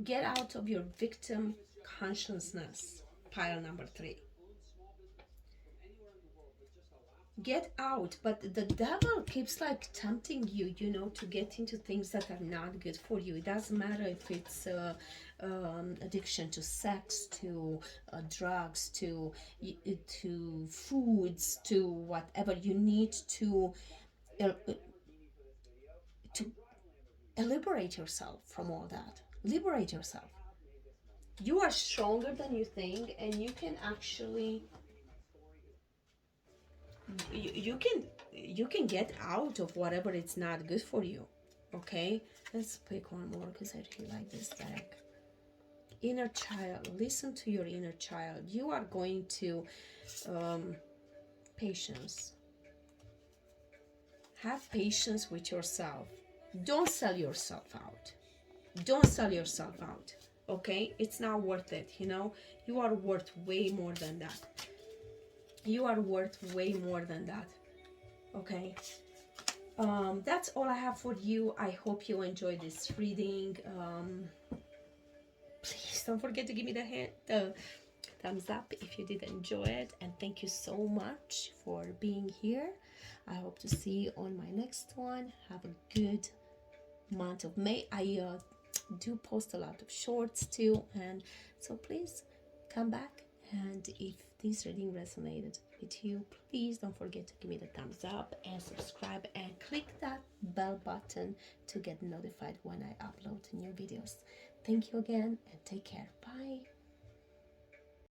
Get out of your victim consciousness. Pile number 3. Get out, but the devil keeps like tempting you, you know, to get into things that are not good for you. It doesn't matter if it's addiction to sex, to drugs, to foods, to whatever. You need to liberate yourself from all that. Liberate yourself. You are stronger than you think, and you can actually you can get out of whatever it's not good for you. Okay, let's pick one more because I really like this deck. Inner child. Listen to your inner child. You are going to patience. Have patience with yourself. Don't sell yourself out. Don't sell yourself out. Okay, it's not worth it. You know, you are worth way more than that. You are worth way more than that. Okay, that's all I have for you. I hope you enjoyed this reading. Please don't forget to give me the thumbs up if you did enjoy it, and thank you so much for being here. I hope to see you on my next one. Have a good month of May. I do post a lot of shorts too, and so please come back, and if this reading resonated with you, please don't forget to give me the thumbs up and subscribe and click that bell button to get notified when I upload new videos. Thank you again, and take care. Bye.